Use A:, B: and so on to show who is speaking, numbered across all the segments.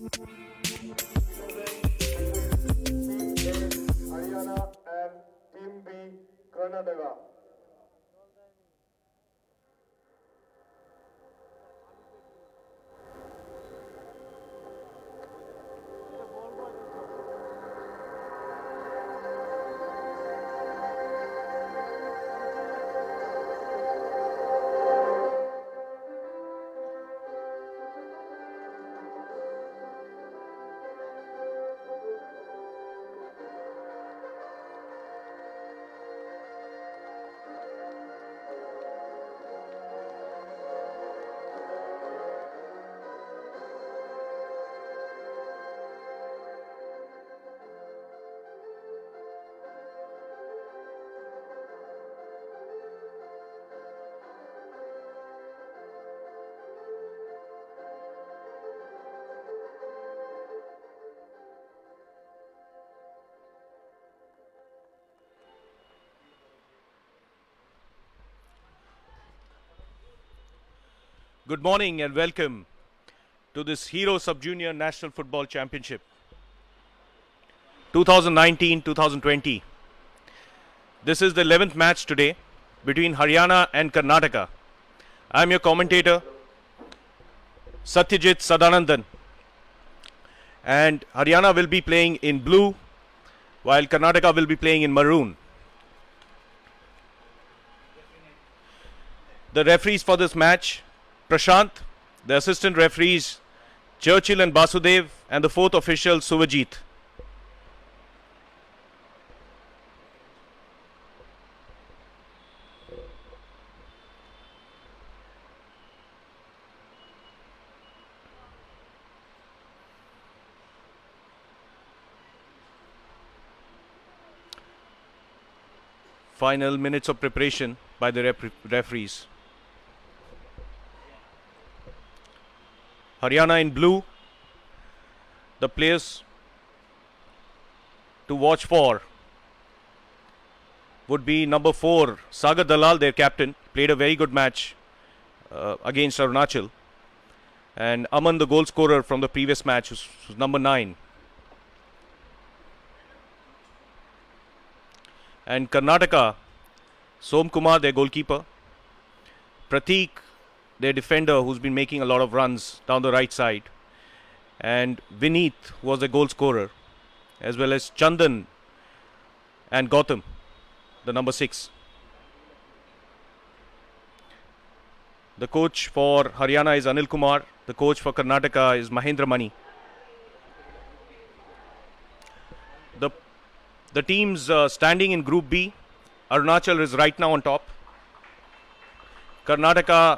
A: Team A Haryana and Team B Karnataka.
B: Good morning and welcome to this Hero Sub Junior National Football Championship 2019-2020. This is the 11th match today between Haryana and Karnataka. I am your commentator Satyajit Sadanandan, and Haryana will be playing in blue while Karnataka will be playing in maroon. The referees for this match: Prashant, the assistant referees Churchill and Basudev, and the fourth official Suvajit. Final minutes of preparation by the referees. Haryana in blue. The players to watch for would be number 4, Sagar Dalal, their captain. Played a very good match against Arunachal. And Aman, the goal scorer from the previous match, was number 9. And Karnataka, Som Kumar, their goalkeeper. Prateek, their defender, who's been making a lot of runs down the right side. And Vineet was the goal scorer, as well as Chandan and Gautam, the number 6. The coach for Haryana is Anil Kumar. The coach for Karnataka is Mahendra Mani. The teams standing in Group B: Arunachal is right now on top. Karnataka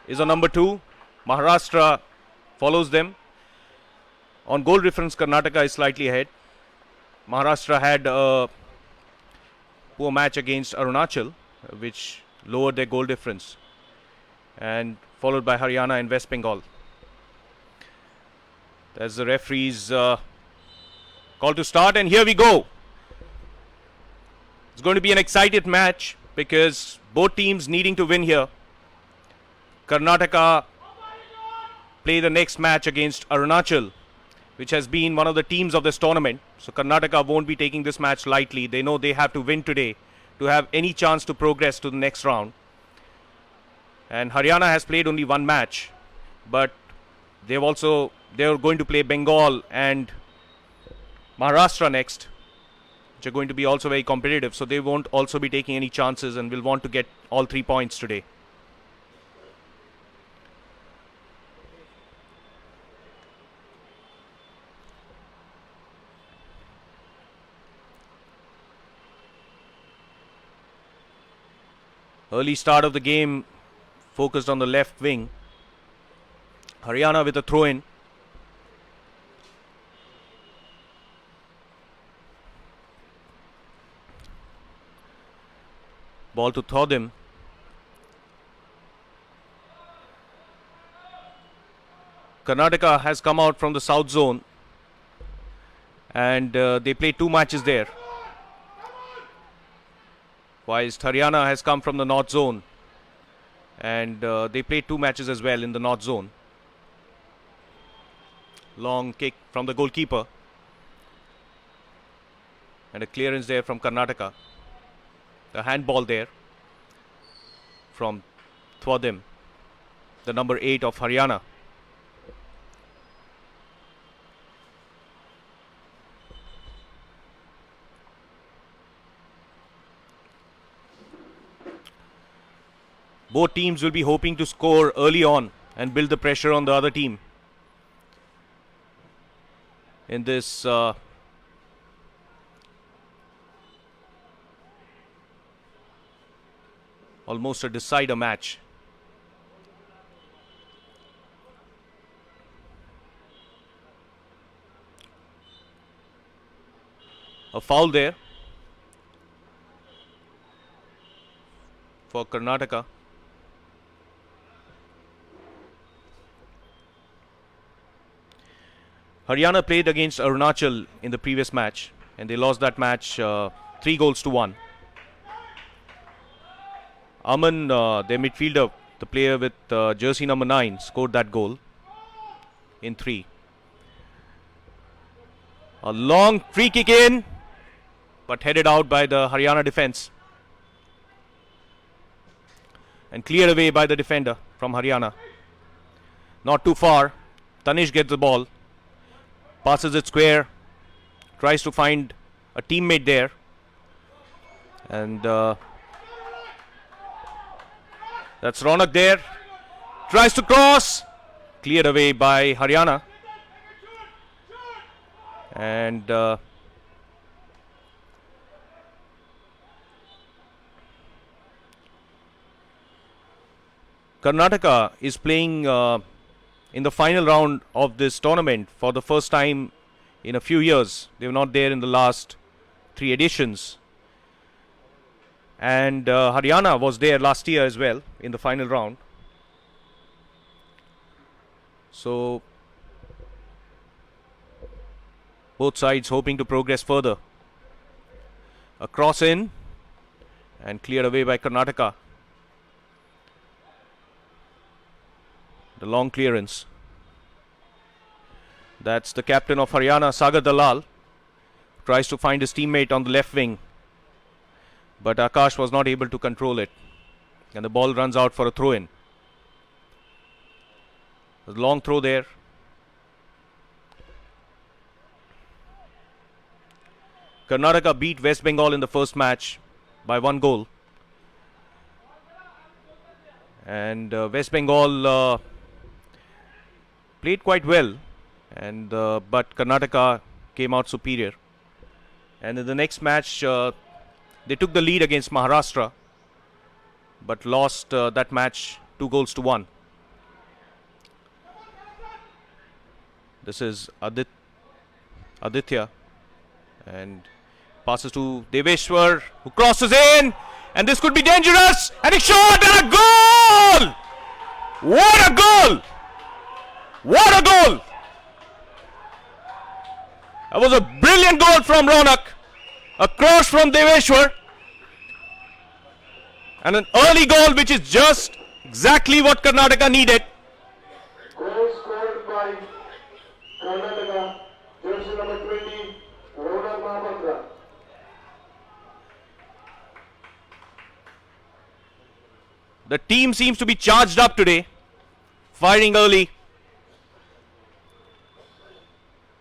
B: is on number 2. Maharashtra follows them. On goal difference, Karnataka is slightly ahead. Maharashtra had a poor match against Arunachal, which lowered their goal difference, and followed by Haryana and West Bengal. There's the referee's call to start, and here we go. It's going to be an excited match because both teams needing to win here. Karnataka play the next match against Arunachal, which has been one of the teams of this tournament. So Karnataka won't be taking this match lightly. They know they have to win today to have any chance to progress to the next round. And Haryana has played only one match, but they're going to play Bengal and Maharashtra next, which are going to be also very competitive. So they won't also be taking any chances and will want to get all 3 points today. Early start of the game focused on the left wing. Haryana with a throw-in. Ball to Thodim. Karnataka has come out from the south zone, and they play 2 matches there. Whilst Haryana has come from the north zone, and they played 2 matches as well in the north zone. Long kick from the goalkeeper. And a clearance there from Karnataka. The handball there from Thwadim, the number 8 of Haryana. Both teams will be hoping to score early on and build the pressure on the other team in this almost a decider match. A foul there for Karnataka. Haryana played against Arunachal in the previous match and they lost that match 3 goals to 1. Aman, their midfielder, the player with jersey number 9, scored that goal in 3. A long free kick in, but headed out by the Haryana defense and cleared away by the defender from Haryana. Not too far. Tanish gets the ball, passes it square, tries to find a teammate there, and that's Ronak there. Tries to cross, cleared away by Haryana. And Karnataka is playing in the final round of this tournament for the first time in a few years. They were not there in the last 3 editions. And Haryana was there last year as well in the final round. So both sides hoping to progress further. A cross in and cleared away by Karnataka. The long clearance. That's the captain of Haryana, Sagar Dalal. Tries to find his teammate on the left wing, but Akash was not able to control it. And the ball runs out for a throw-in. A long throw there. Karnataka beat West Bengal in the first match by 1 goal. And West Bengal played quite well, and but Karnataka came out superior. And in the next match, they took the lead against Maharashtra, but lost that match 2 goals to 1. This is Aditya, and passes to Deveshwar, who crosses in, and this could be dangerous, and a shot and a goal! What a goal! What a goal! That was a brilliant goal from Ronak. A cross from Deveshwar. And an early goal which is just exactly what Karnataka needed.
A: Goal scored by Karnataka, jersey number 20, Ronak Mahapatra.
B: The team seems to be charged up today, firing early.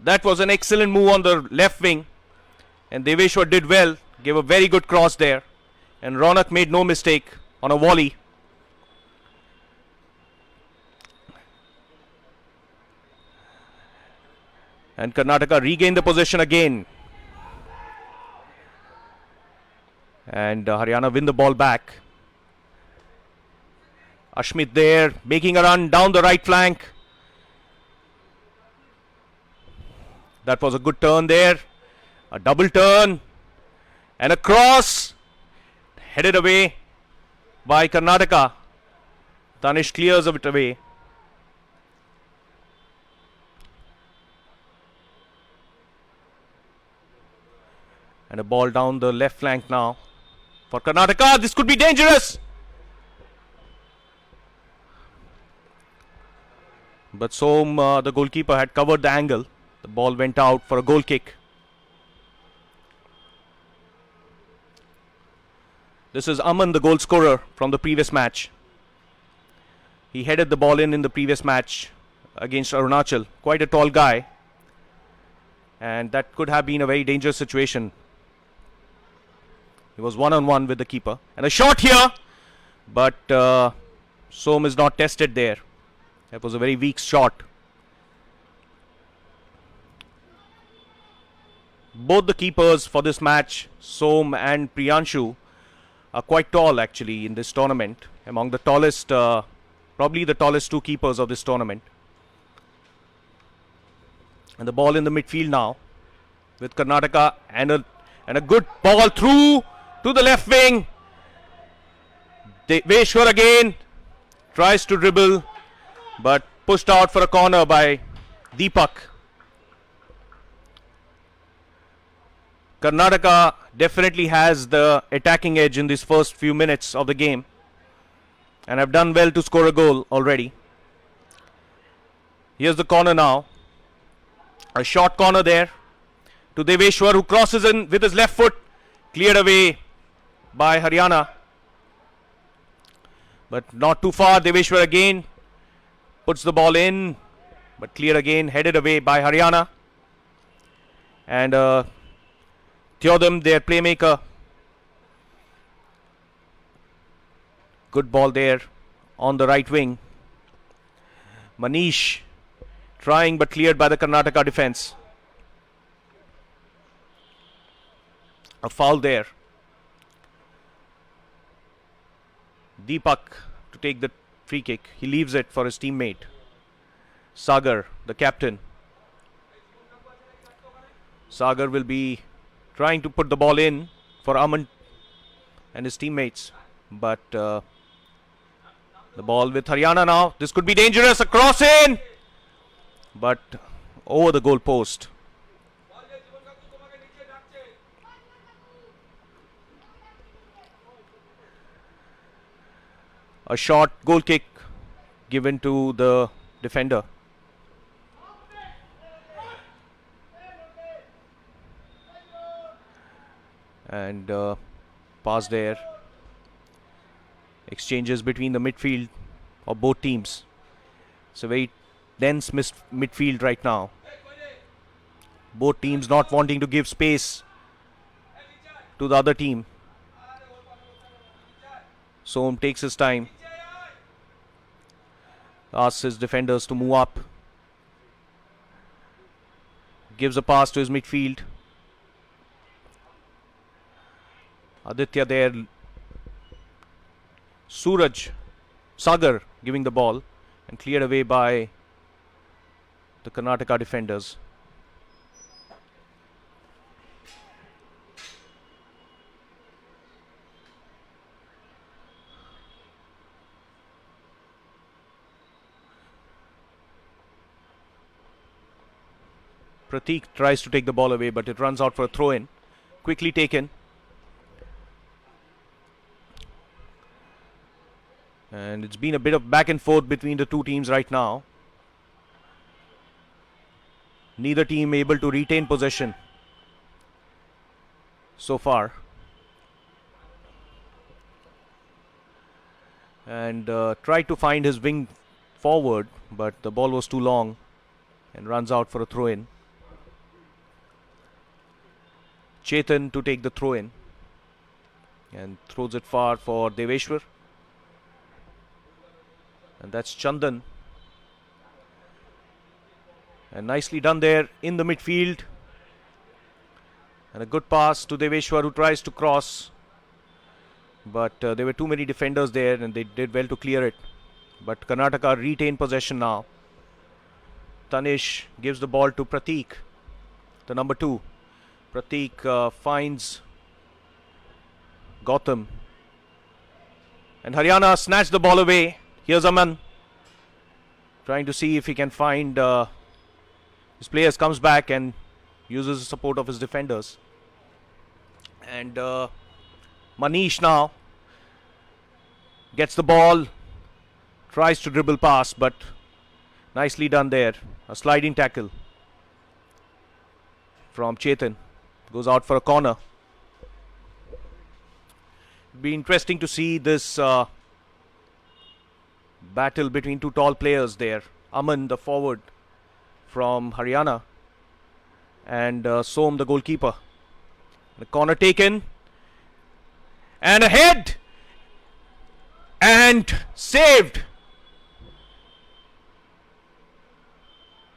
B: That was an excellent move on the left wing, and Deveshwar did well, gave a very good cross there, and Ronak made no mistake on a volley. And Karnataka regained the possession again, and Haryana win the ball back. Ashmit there, making a run down the right flank. That was a good turn there. A double turn. And a cross. Headed away by Karnataka. Tanish clears it away. And a ball down the left flank now for Karnataka. This could be dangerous. But Som, the goalkeeper, had covered the angle. The ball went out for a goal kick. This is Aman, the goal scorer from the previous match. He headed the ball in the previous match against Arunachal. Quite a tall guy. And that could have been a very dangerous situation. He was one-on-one with the keeper. And a shot here. But Som is not tested there. That was a very weak shot. Both the keepers for this match, Som and Priyanshu, are quite tall actually in this tournament. Among the tallest, probably the tallest two keepers of this tournament. And the ball in the midfield now with Karnataka, and a good ball through to the left wing. Deveshwar again tries to dribble, but pushed out for a corner by Deepak. Karnataka definitely has the attacking edge in these first few minutes of the game, and have done well to score a goal already. Here's the corner now. A short corner there to Deveshwar, who crosses in with his left foot. Cleared away by Haryana. But not too far. Deveshwar again puts the ball in, but cleared again, headed away by Haryana. And Theodem, their playmaker. Good ball there on the right wing. Manish trying, but cleared by the Karnataka defense. A foul there. Deepak to take the free kick. He leaves it for his teammate Sagar, the captain. Sagar will be trying to put the ball in for Aman and his teammates, but the ball with Haryana now. This could be dangerous. A cross in, but over the goal post. A short goal kick given to the defender. And pass there. Exchanges between the midfield of both teams. It's a very dense midfield right now. Both teams not wanting to give space to the other team. Som takes his time. Asks his defenders to move up. Gives a pass to his midfield. Aditya there. Suraj, Sagar giving the ball, and cleared away by the Karnataka defenders. Prateek tries to take the ball away, but it runs out for a throw-in. Quickly taken. And it's been a bit of back and forth between the two teams right now. Neither team able to retain possession so far. And tried to find his wing forward, but the ball was too long and runs out for a throw-in. Chetan to take the throw-in and throws it far for Deveshwar. And that's Chandan. And nicely done there in the midfield. And a good pass to Deveshwar, who tries to cross. But there were too many defenders there and they did well to clear it. But Karnataka retain possession now. Tanish gives the ball to Prateek, the number 2. Prateek finds Gautam. And Haryana snatched the ball away. Here's Aman trying to see if he can find his players. Comes back and uses the support of his defenders. And Manish now gets the ball, tries to dribble past, but Nicely done there. A sliding tackle from Chetan. Goes out for a corner. Be interesting to see this battle between two tall players there. Aman, the forward from Haryana, and Som, the goalkeeper. The corner taken. And a head. And saved.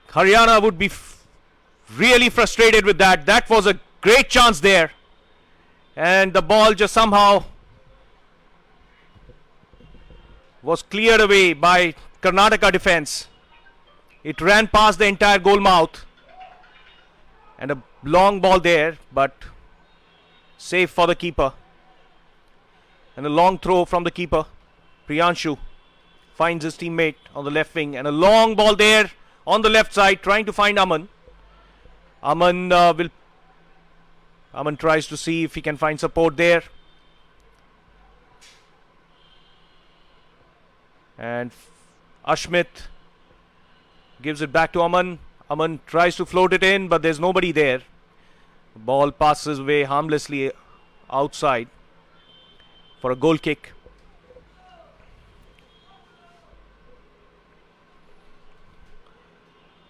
B: Haryana would be really frustrated with that. That was a great chance there. And the ball just somehow was cleared away by Karnataka defense. It ran past the entire goal mouth. And a long ball there, but safe for the keeper. And a long throw from the keeper. Priyanshu finds his teammate on the left wing. And a long ball there on the left side, trying to find Aman. Aman tries to see if he can find support there. And Ashmit gives it back to Aman. Aman tries to float it in, but there's nobody there. The ball passes away harmlessly outside for a goal kick.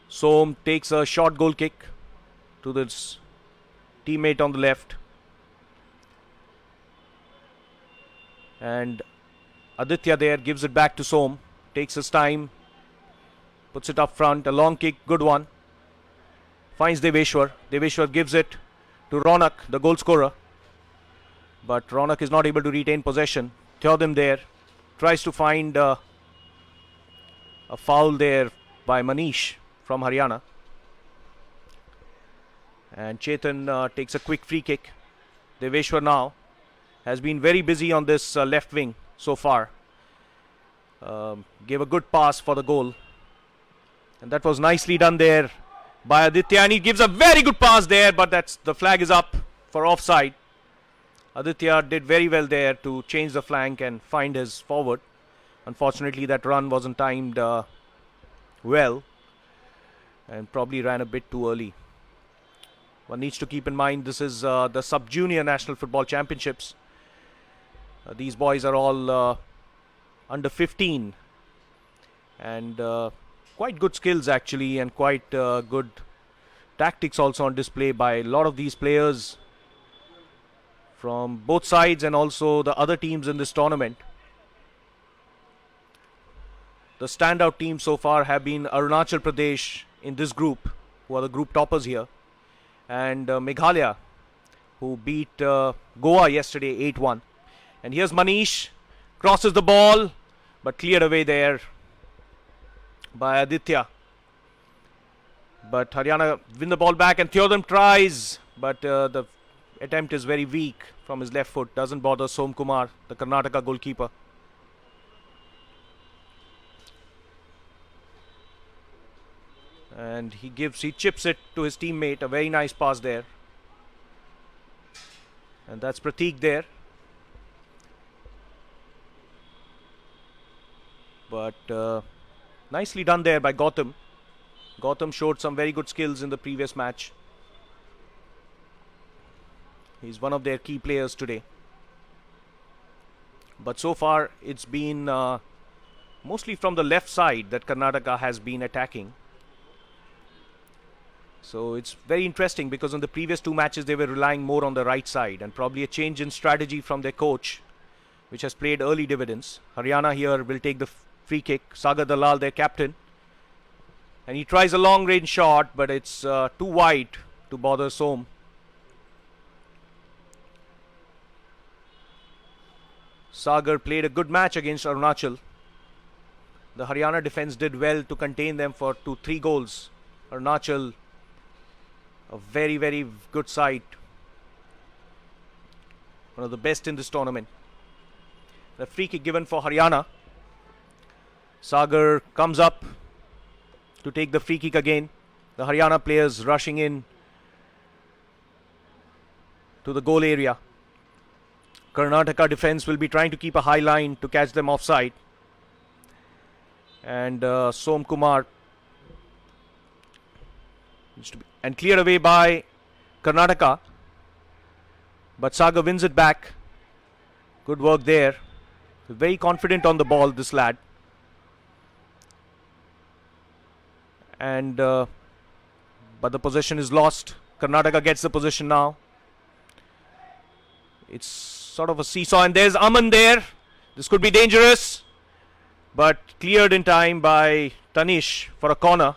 B: Som takes a short goal kick to this teammate on the left. And Aditya there gives it back to Som. Takes his time. Puts it up front. A long kick. Good one. Finds Deveshwar. Deveshwar gives it to Ronak, the goal scorer. But Ronak is not able to retain possession. Theodim there tries to find a foul there by Manish from Haryana. And Chetan takes a quick free kick. Deveshwar now has been very busy on this left wing so far. Gave a good pass for the goal. And that was nicely done there by Aditya. And he gives a very good pass there, but the flag is up for offside. Aditya did very well there to change the flank and find his forward. Unfortunately, that run wasn't timed well and probably ran a bit too early. One needs to keep in mind this is the Sub-Junior National Football Championships. These boys are all under 15 and quite good skills actually, and quite good tactics also on display by a lot of these players from both sides and also the other teams in this tournament. The standout teams so far have been Arunachal Pradesh in this group, who are the group toppers here, and Meghalaya, who beat Goa yesterday 8-1. And here's Manish, crosses the ball, but cleared away there by Aditya. But Haryana win the ball back, and Theodim tries, but the attempt is very weak from his left foot. Doesn't bother Som Kumar, the Karnataka goalkeeper. And he chips it to his teammate. A very nice pass there. And that's Prateek there. But nicely done there by Gautam. Gautam showed some very good skills in the previous match. He's one of their key players today. But so far it's been mostly from the left side that Karnataka has been attacking. So it's very interesting because in the previous two matches they were relying more on the right side, and probably a change in strategy from their coach, which has played early dividends. Haryana here will take the free kick. Sagar Dalal, their captain. And he tries a long range shot, but it's too wide to bother Som. Sagar played a good match against Arunachal. The Haryana defense did well to contain them for 2-3 goals. Arunachal, a very, very good side. One of the best in this tournament. The free kick given for Haryana. Sagar comes up to take the free kick again. The Haryana players rushing in to the goal area. Karnataka defense will be trying to keep a high line to catch them offside. And Som Kumar And cleared away by Karnataka. But Sagar wins it back. Good work there. Very confident on the ball, this lad. And but the possession is lost. Karnataka gets the possession now. It's sort of a seesaw, and there's Aman there. This could be dangerous, but cleared in time by Tanish for a corner.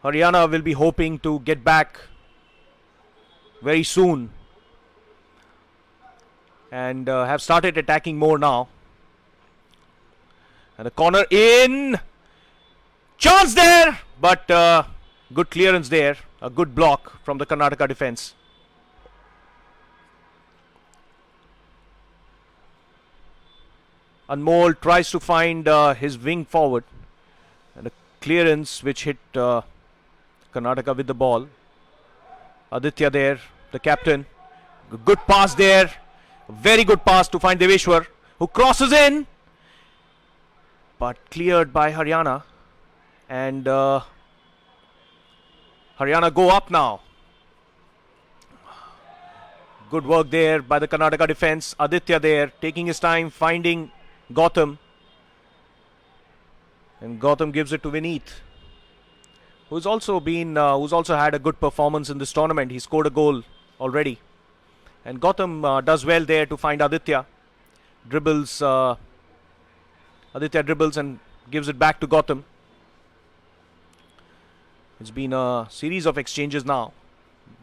B: Haryana will be hoping to get back very soon and have started attacking more now. And a corner in. Chance there, but good clearance there. A good block from the Karnataka defense. Anmol tries to find his wing forward. And a clearance which hit Karnataka with the ball. Aditya there, the captain. Good pass there. Very good pass to find Deveshwar, who crosses in. But cleared by Haryana. And Haryana go up now. Good work there by the Karnataka defense. Aditya there, taking his time, finding Gautam. And Gautam gives it to Vineet, who's also had a good performance in this tournament. He scored a goal already. And Gautam does well there to find Aditya. Aditya dribbles and gives it back to Gautam. It's been a series of exchanges now,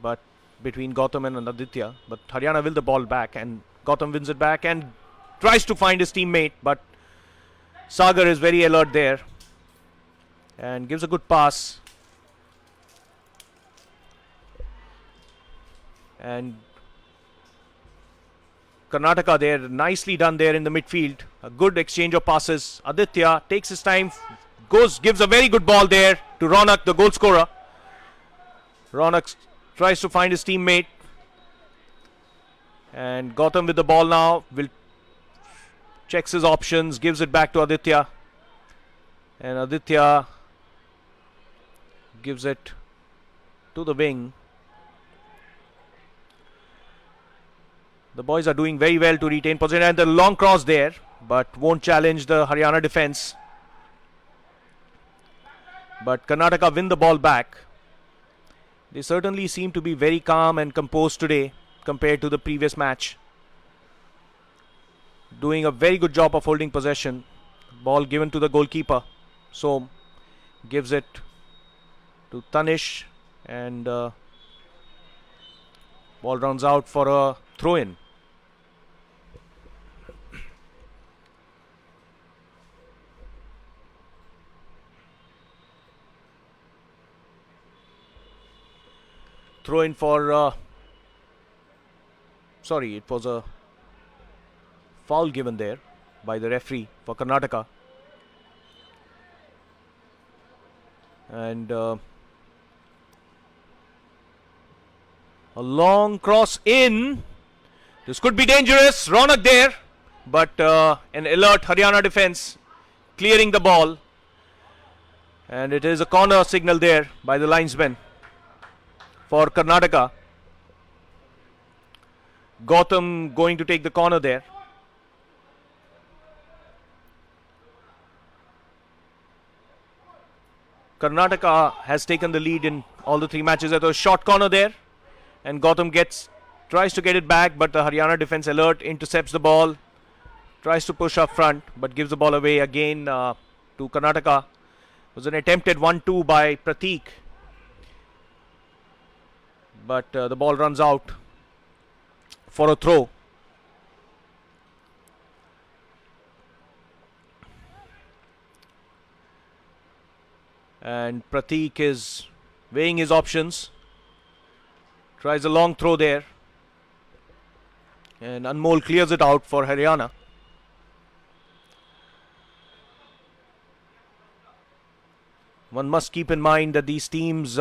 B: but between Gautam and Aditya. But Haryana will the ball back, and Gautam wins it back and tries to find his teammate, but Sagar is very alert there and gives a good pass. And Karnataka there, nicely done there in the midfield. A good exchange of passes. Aditya takes his time, gives a very good ball there to Ronak, the goal scorer. Ronak tries to find his teammate. And Gautam with the ball now, checks his options, gives it back to Aditya. And Aditya gives it to the wing. The boys are doing very well to retain possession, and the long cross there, but won't challenge the Haryana defense. But Karnataka win the ball back. They certainly seem to be very calm and composed today compared to the previous match. Doing a very good job of holding possession. Ball given to the goalkeeper. So gives it to Tanish, and ball runs out for a throw-in. Throw-in for it was a foul given there by the referee for Karnataka. And a long cross in. This could be dangerous. Ronak there, but an alert Haryana defense clearing the ball. And it is a corner signal there by the linesman for Karnataka. Gautam going to take the corner there. Karnataka has taken the lead in all the three matches. There's a short corner there, and Gautam tries to get it back, but the Haryana defense alert, intercepts the ball, tries to push up front, but gives the ball away again to Karnataka. It was an attempted 1-2 by Prateek, but the ball runs out for a throw. And Prateek is weighing his options. Tries a long throw there. And Anmol clears it out for Haryana. One must keep in mind that these teams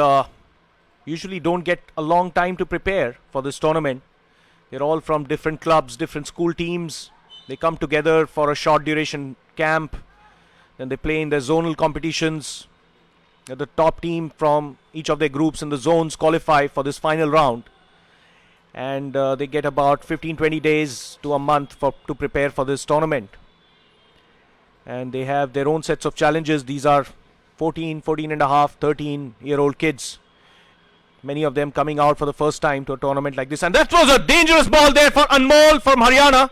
B: usually don't get a long time to prepare for this tournament. They're all from different clubs, different school teams. They come together for a short duration camp. Then they play in their zonal competitions. The top team from each of their groups in the zones qualify for this final round. And they get about 15-20 days to a month to prepare for this tournament. And they have their own sets of challenges. These are 14 and a half, 13-year-old kids. Many of them coming out for the first time to a tournament like this. And that was a dangerous ball there for Anmol from Haryana.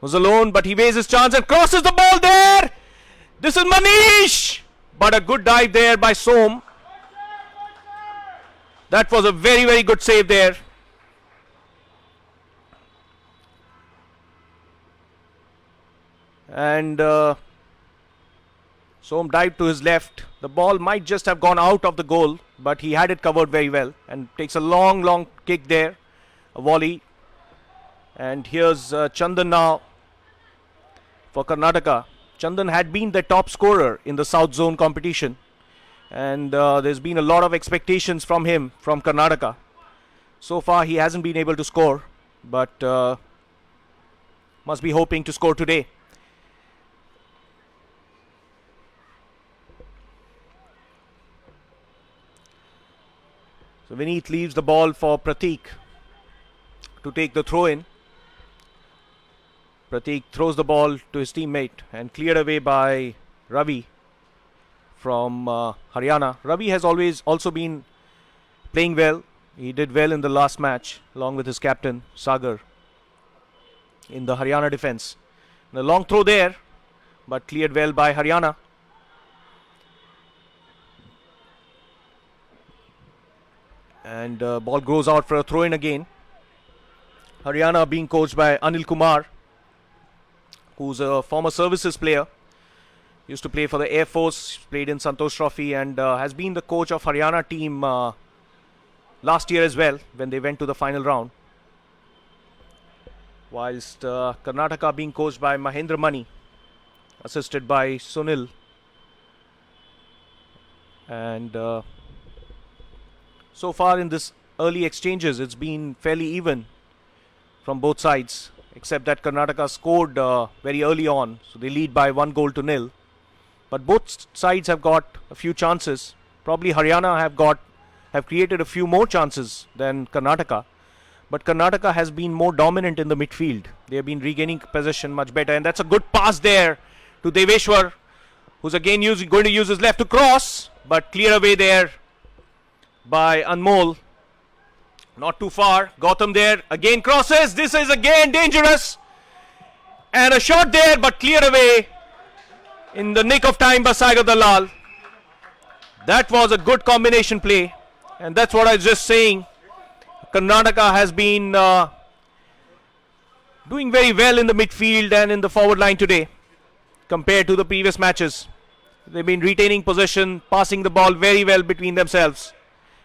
B: Was alone, but he wastes his chance and crosses the ball there. This is Manish. But a good dive there by Som. That was a very, very good save there. And Som dived to his left. The ball might just have gone out of the goal, but he had it covered very well and takes a long kick there, a volley. And here's Chandan now for Karnataka. Chandan had been the top scorer in the South Zone competition, and there's been a lot of expectations from him from Karnataka. So far he hasn't been able to score, but must be hoping to score today. So Vineet leaves the ball for Prateek to take the throw in. Prateek throws the ball to his teammate and cleared away by Ravi from Haryana. Ravi has always also been playing well. He did well in the last match along with his captain Sagar in the Haryana defense. And a long throw there, but cleared well by Haryana. And ball goes out for a throw in again. Haryana being coached by Anil Kumar, who's a former services player. Used to play for the Air Force, played in Santosh Trophy, and has been the coach of Haryana team last year as well when they went to the final round. Whilst Karnataka being coached by Mahendra Mani, assisted by Sunil. And so far in this early exchanges, it's been fairly even from both sides, except that Karnataka scored very early on, so they lead by 1-0. But both sides have got a few chances. Probably Haryana have created a few more chances than Karnataka, but Karnataka has been more dominant in the midfield. They have been regaining possession much better, and that's a good pass there to Deveshwar, who's again going to use his left to cross, but clear away there by Anmol. Not too far. Gautam there again crosses. This is again dangerous. And a shot there, but clear away in the nick of time by Sagar Dalal. That was a good combination play. And that's what I was just saying. Karnataka has been doing very well in the midfield and in the forward line today compared to the previous matches. They've been retaining possession, passing the ball very well between themselves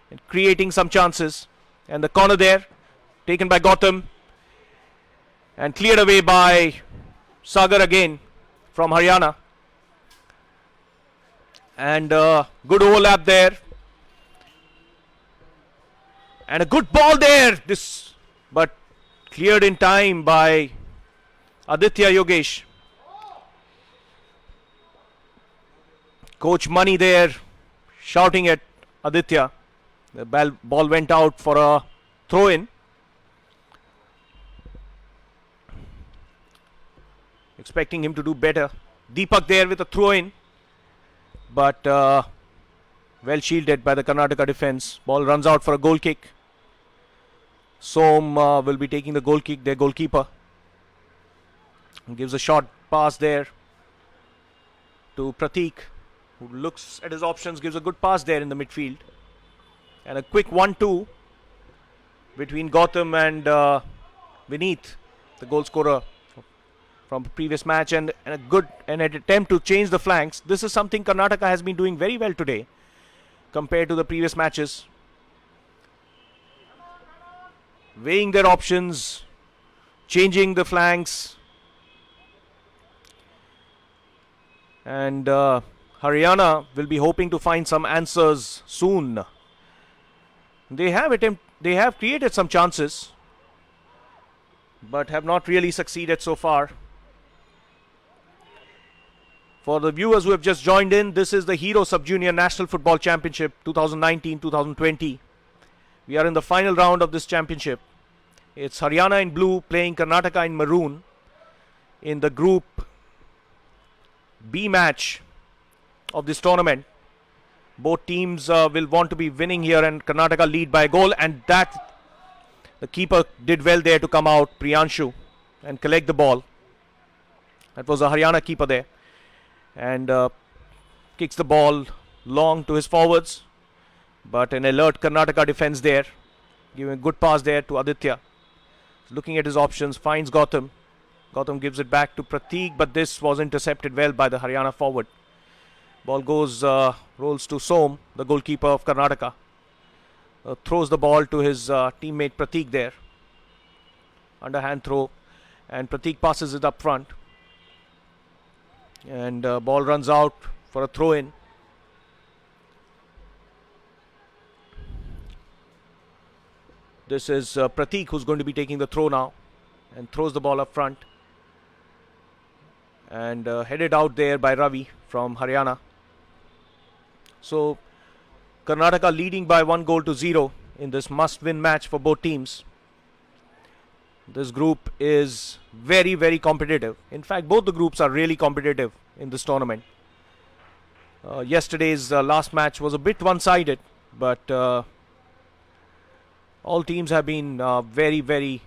B: and creating some chances. And the corner there taken by Gautam and cleared away by Sagar again from Haryana. And good overlap there. And a good ball there. But cleared in time by Aditya Yogesh. Coach Mani there shouting at Aditya. The ball went out for a throw in. Expecting him to do better. Deepak there with a throw in. But well shielded by the Karnataka defense. Ball runs out for a goal kick. Som will be taking the goal kick, their goalkeeper. And gives a short pass there to Prateek, who looks at his options, gives a good pass there in the midfield. And a quick 1-2 between Gautam and Vineet, the goal scorer from the previous match, and an attempt to change the flanks. This is something Karnataka has been doing very well today compared to the previous matches. Weighing their options, changing the flanks. And Haryana will be hoping to find some answers soon. They have created some chances, but have not really succeeded so far. For the viewers who have just joined in, this is the Hero Sub-Junior National Football Championship 2019-2020. We are in the final round of this championship. It's Haryana in blue playing Karnataka in maroon in the Group B match of this tournament. Both teams will want to be winning here, and Karnataka lead by a goal, and that the keeper did well there to come out, Priyanshu, and collect the ball. That was a Haryana keeper there, and kicks the ball long to his forwards, but an alert Karnataka defense there, giving a good pass there to Aditya. Looking at his options, finds Gautam. Gautam gives it back to Prateek, but this was intercepted well by the Haryana forward. Ball goes, rolls to Som, the goalkeeper of Karnataka. Throws the ball to his teammate Prateek there. Underhand throw, and Prateek passes it up front. And ball runs out for a throw-in. This is Prateek who's going to be taking the throw now, and throws the ball up front. And headed out there by Ravi from Haryana. So Karnataka leading by 1-0 in this must-win match for both teams. This group is very, very competitive. In fact, both the groups are really competitive in this tournament. Yesterday's last match was a bit one-sided, but all teams have been very, very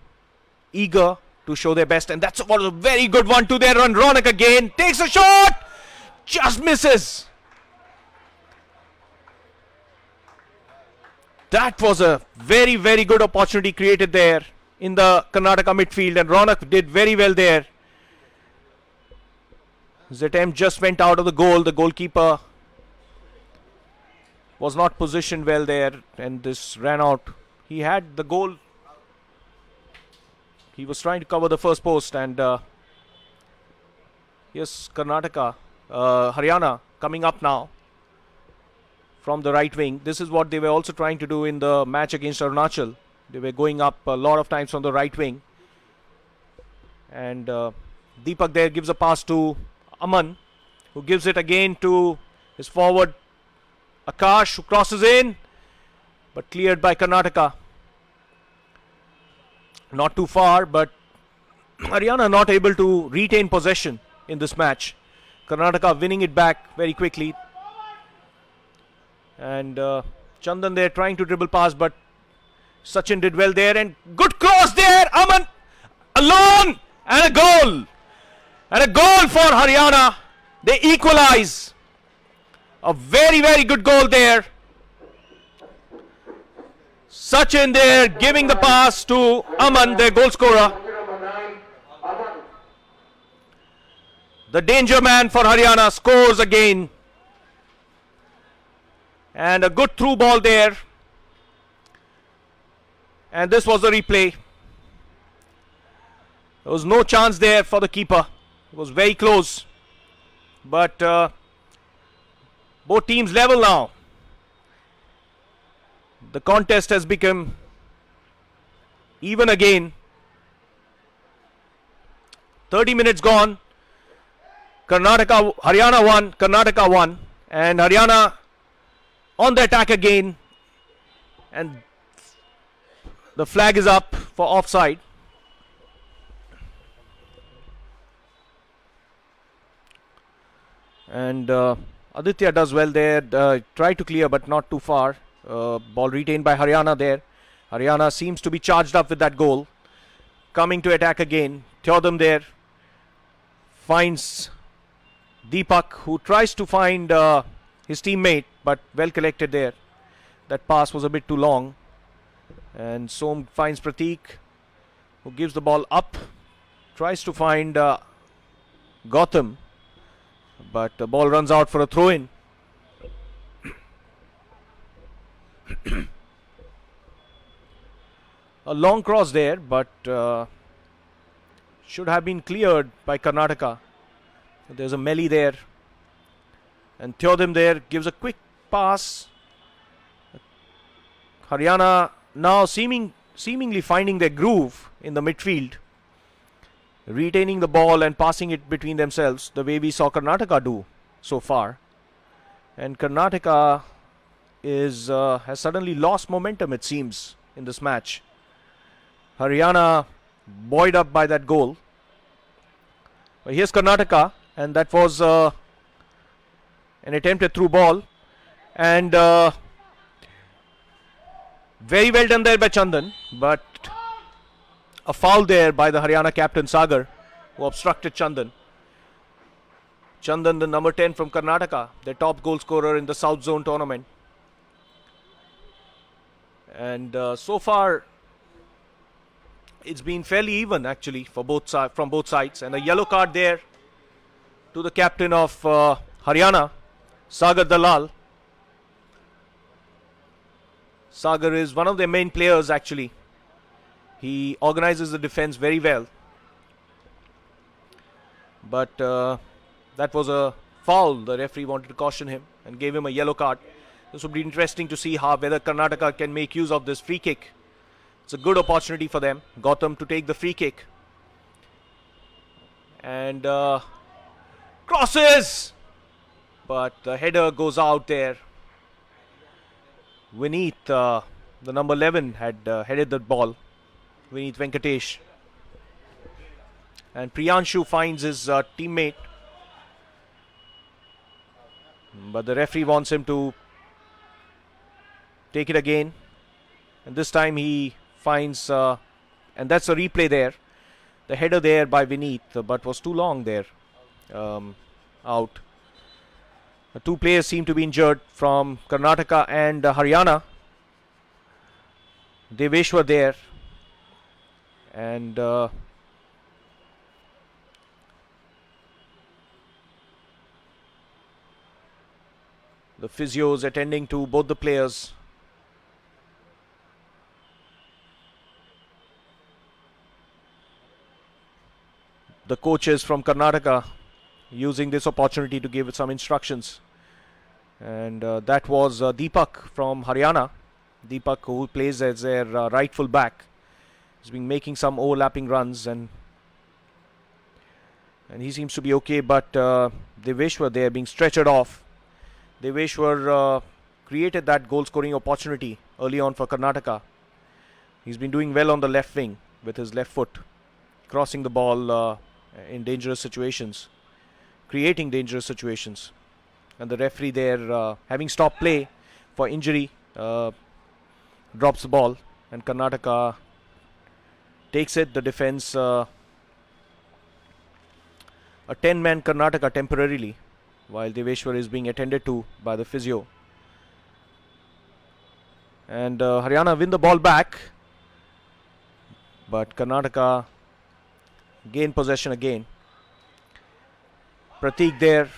B: eager to show their best, and that's a very good one to their run. Ronak again takes a shot, just misses. That was a very, very good opportunity created there in the Karnataka midfield, and Ronak did very well there. His attempt just went out of the goal. The goalkeeper was not positioned well there, and this ran out. He had the goal. He was trying to cover the first post, and yes, Haryana coming up now from the right wing. This is what they were also trying to do in the match against Arunachal. They were going up a lot of times from the right wing. And Deepak there gives a pass to Aman, who gives it again to his forward Akash, who crosses in, but cleared by Karnataka. Not too far, but Haryana not able to retain possession in this match. Karnataka winning it back very quickly. And Chandan there trying to dribble pass, but Sachin did well there, and good cross there. Aman alone, and a goal. And a goal for Haryana. They equalize. A very, very good goal there. Sachin there giving the pass to Aman, their goal scorer. The danger man for Haryana scores again. And a good through ball there. And this was the replay. There was no chance there for the keeper. It was very close. But both teams level now. The contest has become even again. 30 minutes gone. Haryana won, Karnataka won, and Haryana on the attack again, and the flag is up for offside. And Aditya does well there, tried to clear but not too far. Ball retained by Haryana there. Haryana seems to be charged up with that goal. Coming to attack again. Theodam there finds Deepak, who tries to find his teammate, but well collected there. That pass was a bit too long. And Som finds Prateek, who gives the ball up. Tries to find Gautam, but the ball runs out for a throw-in. A long cross there, but should have been cleared by Karnataka. There's a melee there, and Theodam there gives a quick pass. Haryana now seemingly finding their groove in the midfield. retaining the ball and passing it between themselves the way we saw Karnataka do so far. And Karnataka has suddenly lost momentum, it seems, in this match. Haryana buoyed up by that goal. But here's Karnataka, and that was an attempted through ball. And very well done there by Chandan, but a foul there by the Haryana captain Sagar, who obstructed Chandan. Chandan, the number 10 from Karnataka, the top goal scorer in the South Zone tournament. And so far, it's been fairly even actually for from both sides. And a yellow card there to the captain of Haryana, Sagar Dalal. Sagar is one of their main players actually. He organizes the defense very well. But that was a foul. The referee wanted to caution him and gave him a yellow card. This would be interesting to see whether Karnataka can make use of this free kick. It's a good opportunity for them. Gautam to take the free kick. And crosses! But the header goes out there. Vineet, the number 11, had headed the ball. Vineet Venkatesh. And Priyanshu finds his teammate. But the referee wants him to take it again. And this time he finds, and that's a replay there. The header there by Vineet, but was too long there. Out. The two players seem to be injured from Karnataka and Haryana. Deveshwar there. And the physios attending to both the players. The coaches from Karnataka using this opportunity to give some instructions. And that was Deepak from Haryana. Deepak, who plays as their right full back. He's been making some overlapping runs and he seems to be okay, but Deveshwar there being stretchered off. Deveshwar created that goal scoring opportunity early on for Karnataka. He's been doing well on the left wing with his left foot, crossing the ball in dangerous situations, creating dangerous situations. And the referee there, having stopped play for injury, drops the ball, and Karnataka takes it. The defense, a 10-man Karnataka temporarily, while Deveshwar is being attended to by the physio. And Haryana win the ball back, but Karnataka gain possession again. Prateek there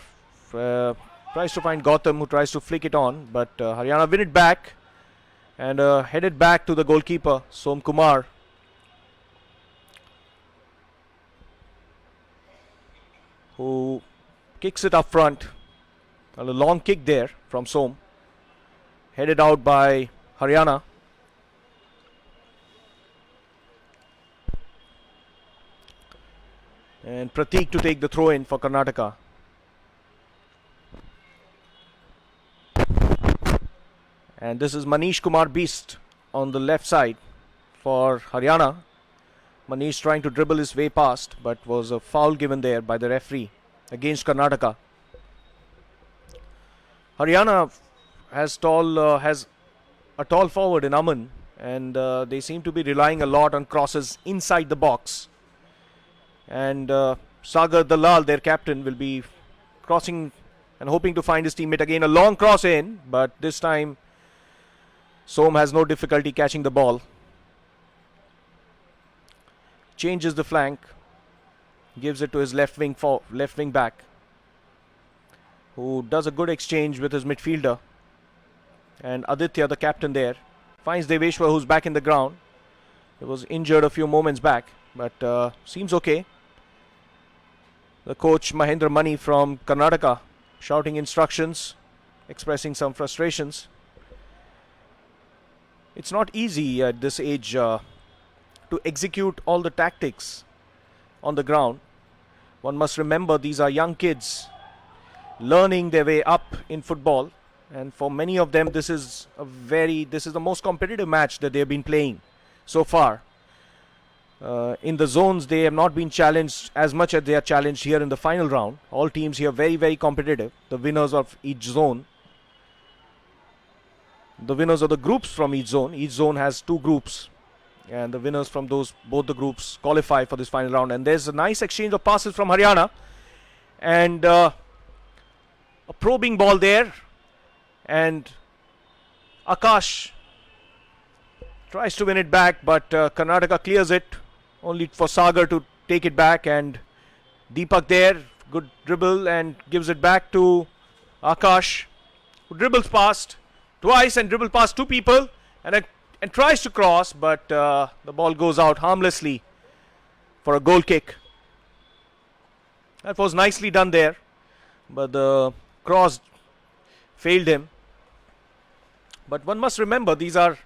B: tries to find Gautam, who tries to flick it on, but Haryana win it back and headed back to the goalkeeper, Som Kumar. Who kicks it up front. A long kick there from Som. Headed out by Haryana. And Prateek to take the throw in for Karnataka. And this is Manish Kumar Beast on the left side for Haryana. Manish trying to dribble his way past, but was a foul given there by the referee against Karnataka. Haryana has a tall forward in Aman, and they seem to be relying a lot on crosses inside the box. And Sagar Dalal, their captain, will be crossing and hoping to find his teammate again. A long cross in, but this time Som has no difficulty catching the ball. Changes the flank, gives it to his left wing back, who does a good exchange with his midfielder. And Aditya, the captain there, finds Deveshwar, who's back in the ground. He was injured a few moments back, but seems okay. The coach Mahendra Mani from Karnataka shouting instructions, expressing some frustrations. It's not easy at this age to execute all the tactics on the ground. One must remember these are young kids learning their way up in football, and for many of them this is the most competitive match that they have been playing so far. In the zones they have not been challenged as much as they are challenged here in the final round. All teams here very competitive. The winners of each zone, the winners of the groups from each zone has 2 groups, and the winners from both the groups qualify for this final round. And there's a nice exchange of passes from Haryana, and a probing ball there, and Akash tries to win it back, but Karnataka clears it, only for Sagar to take it back, and Deepak there, good dribble, and gives it back to Akash, who dribbles past twice and dribble past 2 people, and tries to cross, but the ball goes out harmlessly for a goal kick. That was nicely done there, but the cross failed him. But one must remember these are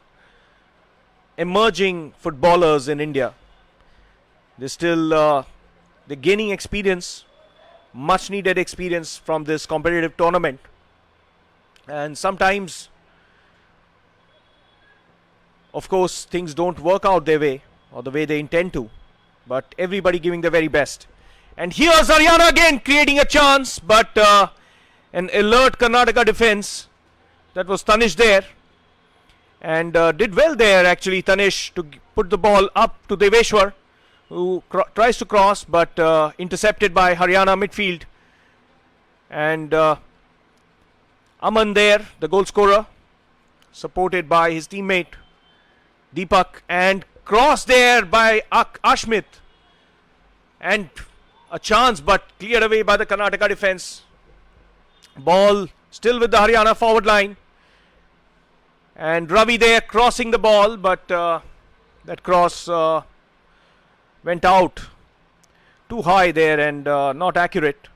B: emerging footballers in India. They're gaining experience, much needed experience from this competitive tournament, and sometimes, of course, things don't work out their way or the way they intend to, but everybody giving their very best. And here's Haryana again creating a chance, but an alert Karnataka defense, that was Tanish there, and did well there actually, Tanish, to put the ball up to Deveshwar, who tries to cross, but intercepted by Haryana midfield. And Aman there, the goal scorer, supported by his teammate Deepak, and cross there by Ashmit, and a chance but cleared away by the Karnataka defense. Ball still with the Haryana forward line, and Ravi there crossing the ball, but that cross went out too high there and not accurate.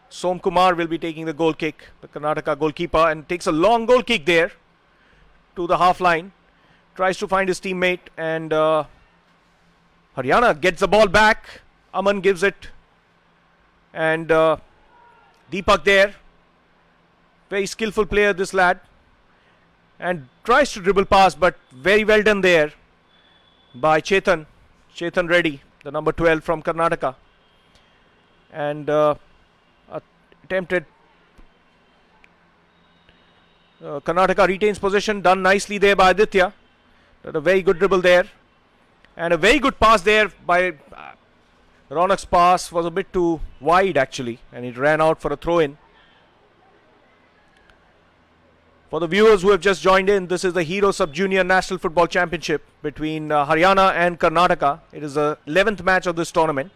B: Som Kumar will be taking the goal kick, the Karnataka goalkeeper, and takes a long goal kick there to the half line. Tries to find his teammate, and Haryana gets the ball back. Aman gives it, and Deepak there, very skillful player this lad, and tries to dribble past, but very well done there by Chetan Reddy, the number 12 from Karnataka, and attempted. Karnataka retains possession, done nicely there by Aditya. A very good dribble there, and a very good pass there by Ronak's pass was a bit too wide actually, and it ran out for a throw-in. For the viewers who have just joined in, this is the Hero Sub Junior National Football Championship between Haryana and Karnataka. It is the 11th match of this tournament,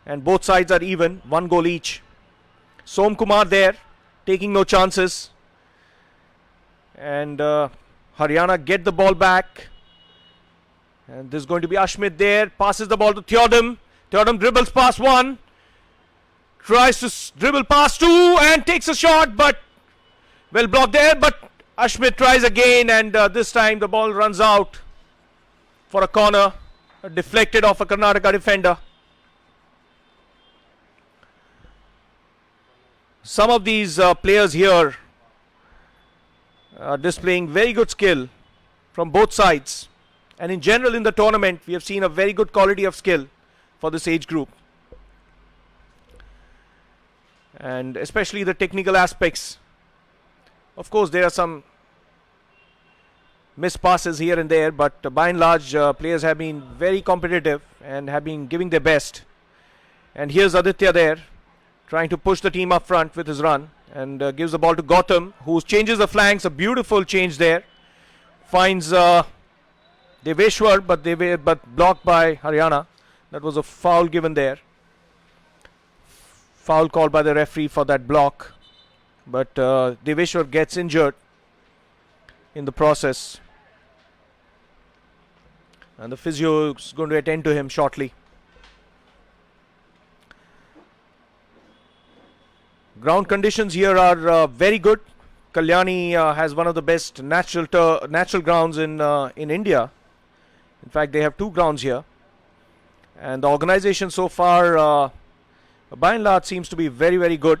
B: and both sides are even, 1 goal each. Som Kumar there, taking no chances, and Haryana get the ball back, and this is going to be Ashmit there, passes the ball to Theodem. Theodem dribbles past 1, tries to dribble past 2, and takes a shot, but well blocked there, but Ashmit tries again, and this time the ball runs out for a corner, deflected off a Karnataka defender. Some of these players here displaying very good skill from both sides, and in general in the tournament we have seen a very good quality of skill for this age group, and especially the technical aspects. Of course there are some missed passes here and there, but by and large players have been very competitive and have been giving their best. And here's Aditya there trying to push the team up front with his run, and gives the ball to Gautam, who changes the flanks. A beautiful change there, finds Deveshwar, but blocked by Haryana. That was a foul given there, foul called by the referee for that block, but Deveshwar gets injured in the process, and the physio is going to attend to him shortly. Ground conditions here are very good. Kalyani has one of the best natural grounds in India. In fact, they have 2 grounds here, And the organization so far, by and large, seems to be very, very good.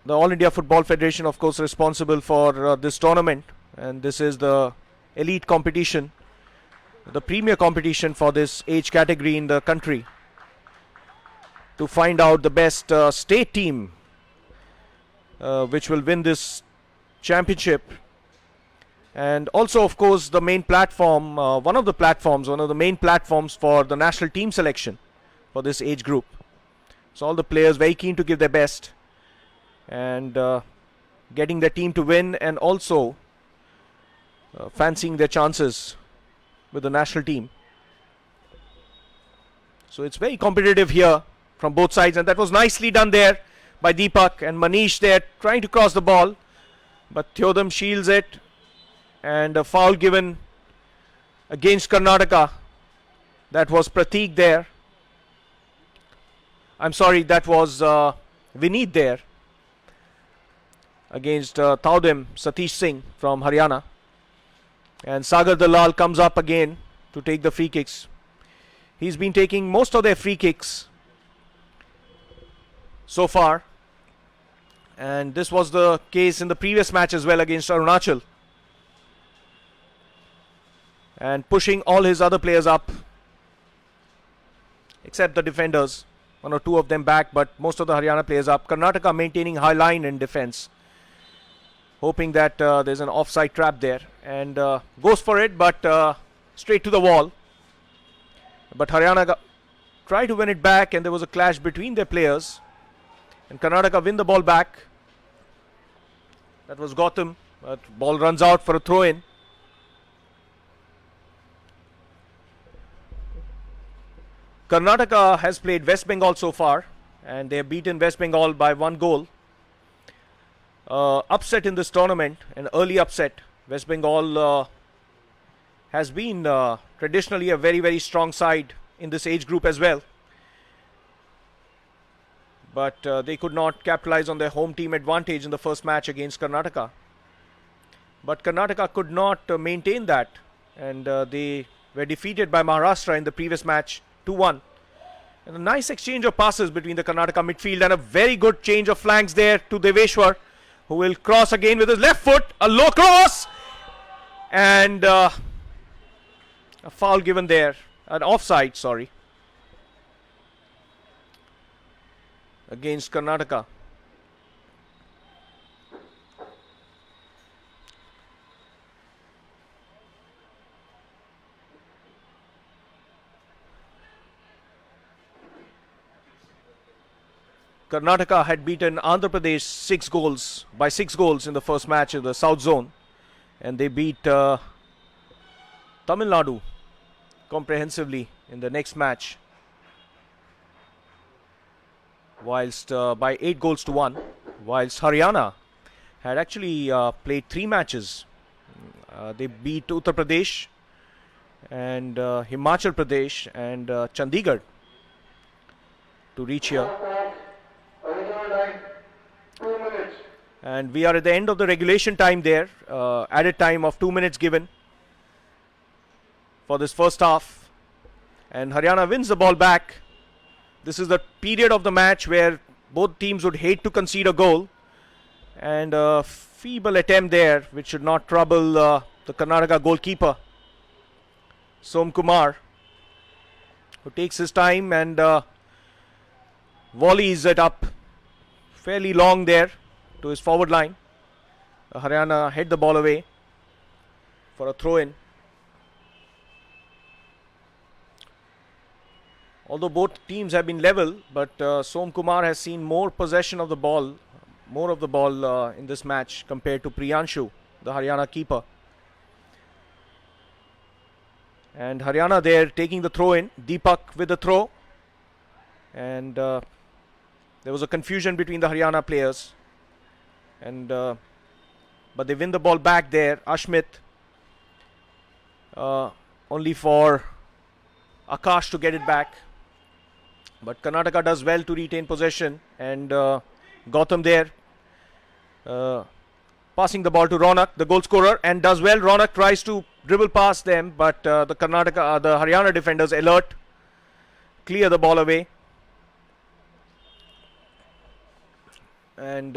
B: The All India Football Federation, of course, responsible for this tournament, and this is the elite competition, the premier competition for this age category in the country, to find out the best state team which will win this championship. And also, of course, the main platform, one of the main platforms for the national team selection for this age group. So all the players very keen to give their best and getting their team to win, and also fancying their chances with the national team. So it's very competitive here from both sides, and that was nicely done there by Deepak, and Manish there trying to cross the ball, but Theodam shields it, and a foul given against Karnataka. That was Prateek there. I'm sorry, that was Vineet there against Theodam Satish Singh from Haryana. And Sagar Dalal comes up again to take the free kicks. He's been taking most of their free kicks so far, and this was the case in the previous match as well against Arunachal. And pushing all his other players up, except the defenders, one or two of them back, but most of the Haryana players up. Karnataka maintaining high line in defense, hoping that there's an offside trap there, and goes for it, but straight to the wall. But Haryana tried to win it back, and there was a clash between their players, and Karnataka win the ball back. That was Gautam, but ball runs out for a throw-in. Karnataka has played West Bengal so far, and they have beaten West Bengal by 1 goal. Upset in this tournament, an early upset. West Bengal has been traditionally a very, very strong side in this age group as well. But they could not capitalize on their home team advantage in the first match against Karnataka. But Karnataka could not maintain that, and they were defeated by Maharashtra in the previous match 2-1. And a nice exchange of passes between the Karnataka midfield, and a very good change of flanks there to Deveshwar, who will cross again with his left foot. A low cross, and a foul given there, an offside, sorry, against Karnataka. Karnataka had beaten Andhra Pradesh 6 goals in the first match in the South Zone, and they beat Tamil Nadu comprehensively in the next match, whilst by 8-1, whilst Haryana had actually played 3 matches. They beat Uttar Pradesh and Himachal Pradesh and Chandigarh to reach here. And we are at the end of the regulation time there. Added time of 2 minutes given for this first half, and Haryana wins the ball back. This is the period of the match where both teams would hate to concede a goal, and a feeble attempt there which should not trouble the Karnataka goalkeeper Som Kumar, who takes his time and volleys it up fairly long there to his forward line. Haryana head the ball away for a throw-in. Although both teams have been level, but Som Kumar has seen more possession of the ball, in this match compared to Priyanshu, the Haryana keeper. And Haryana there taking the throw-in. Deepak with the throw, and there was a confusion between the Haryana players, and but they win the ball back there. Ashmit, only for Akash to get it back, but Karnataka does well to retain possession, and Gautam there passing the ball to Ronak, the goal scorer, and does well. Ronak tries to dribble past them, but the Haryana defenders alert, clear the ball away. And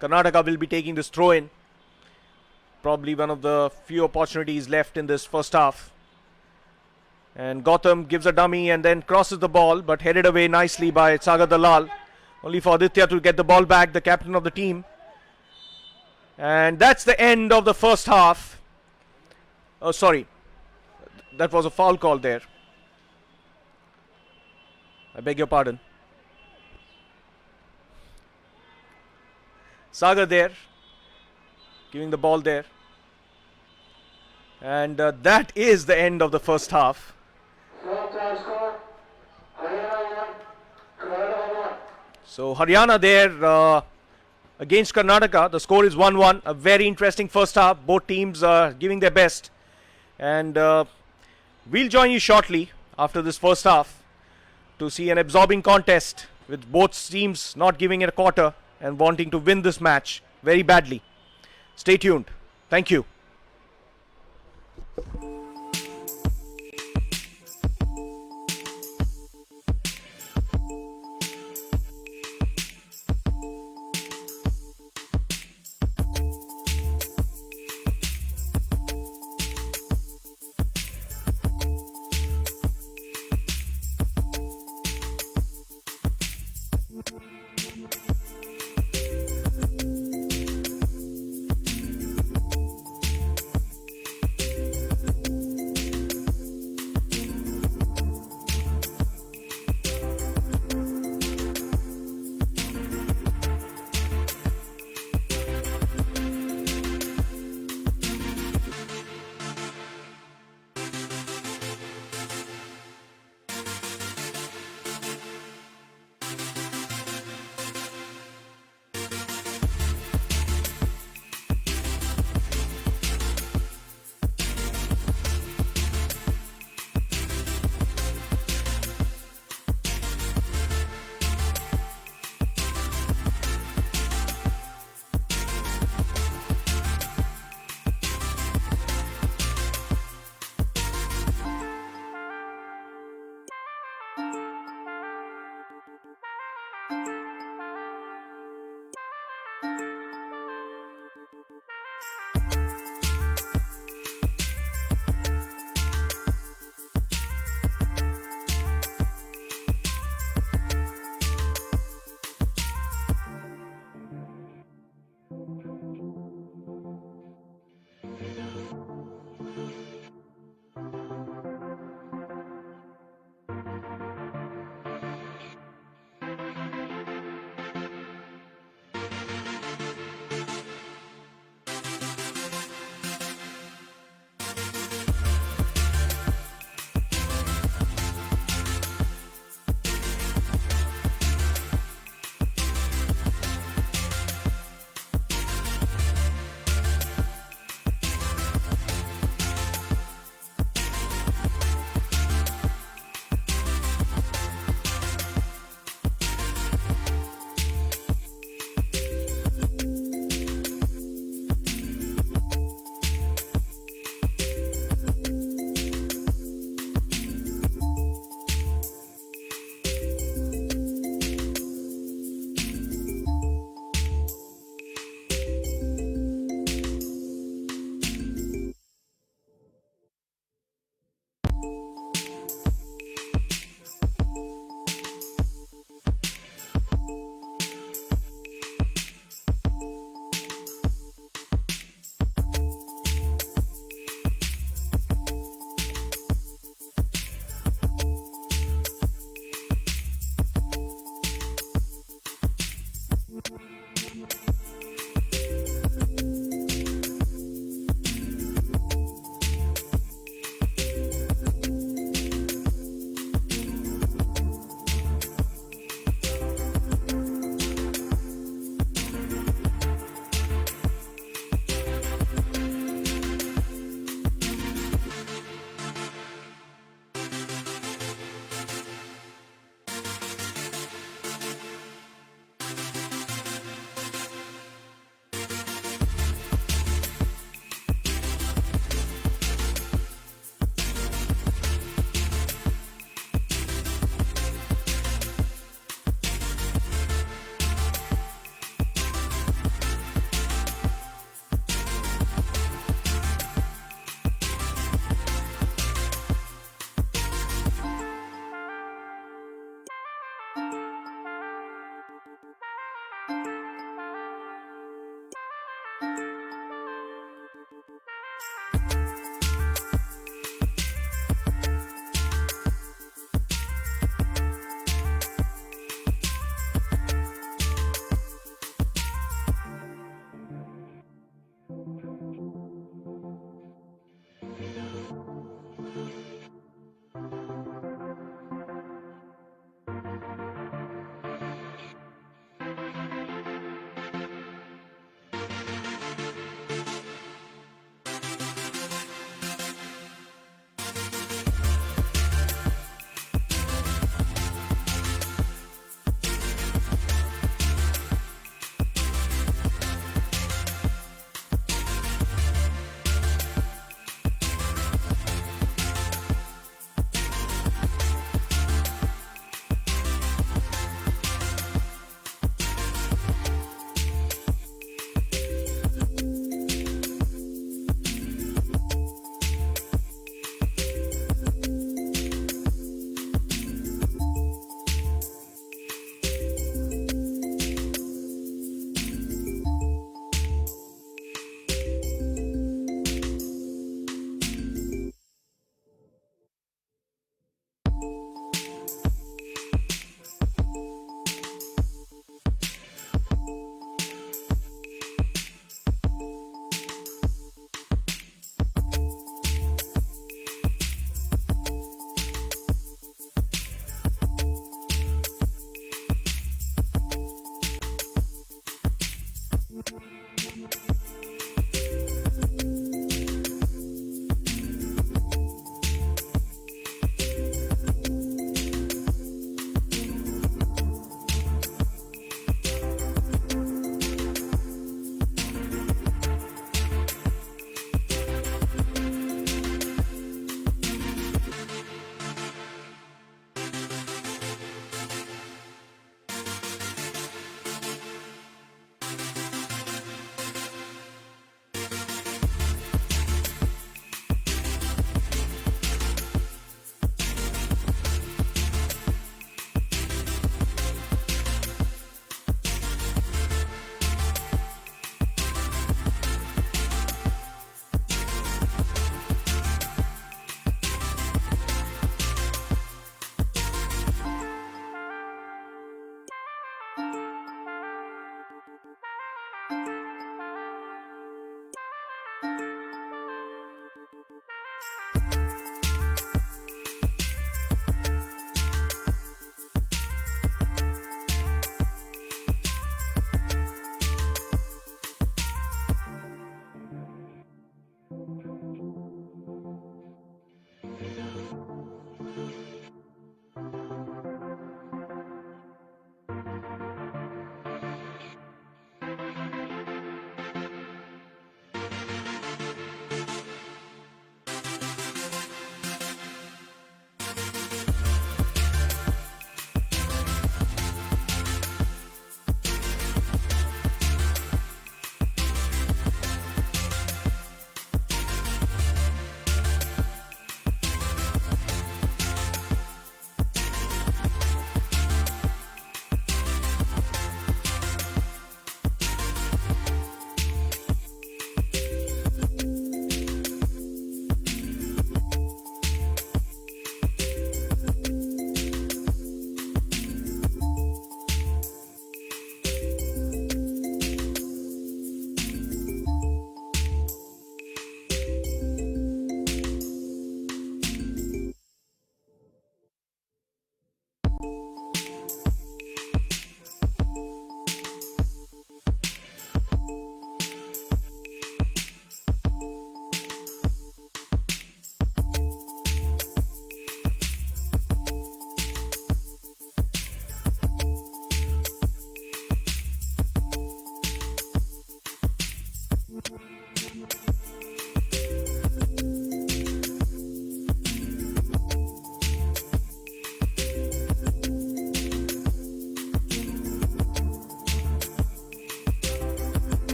B: Karnataka will be taking this throw in. Probably one of the few opportunities left in this first half. And Gautam gives a dummy and then crosses the ball, but headed away nicely by Sagar Dalal. Only for Aditya to get the ball back, the captain of the team. And that's the end of the first half. Oh, sorry. That was a foul call there. I beg your pardon. Sagar there, giving the ball there. And that is the end of the first half. So Haryana there against Karnataka. The score is 1-1. A very interesting first half. Both teams are giving their best. And we'll join you shortly after this first half to see an absorbing contest with both teams not giving it a quarter and wanting to win this match very badly. Stay tuned. Thank you.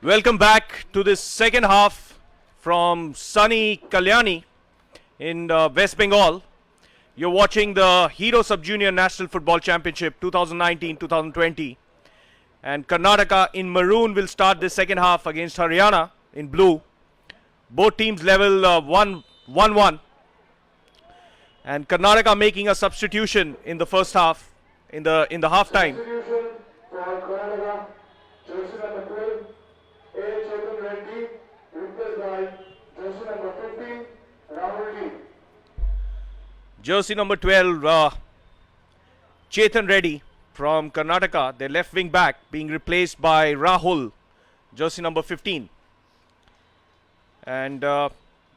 B: Welcome back to this second half from sunny Kalyani in West Bengal. You're watching the Hero Sub Junior National Football Championship 2019-2020. And Karnataka in maroon will start this second half against Haryana in blue. Both teams level 1-1. And Karnataka making a substitution in the first half, in the half time.
A: Substitution for Karnataka, jersey number 12, A. Chetan Reddy, replaced by jersey number 15, Rahul D.
B: Jersey number 12, Chetan Reddy from Karnataka, their left wing back, being replaced by Rahul, jersey number 15. And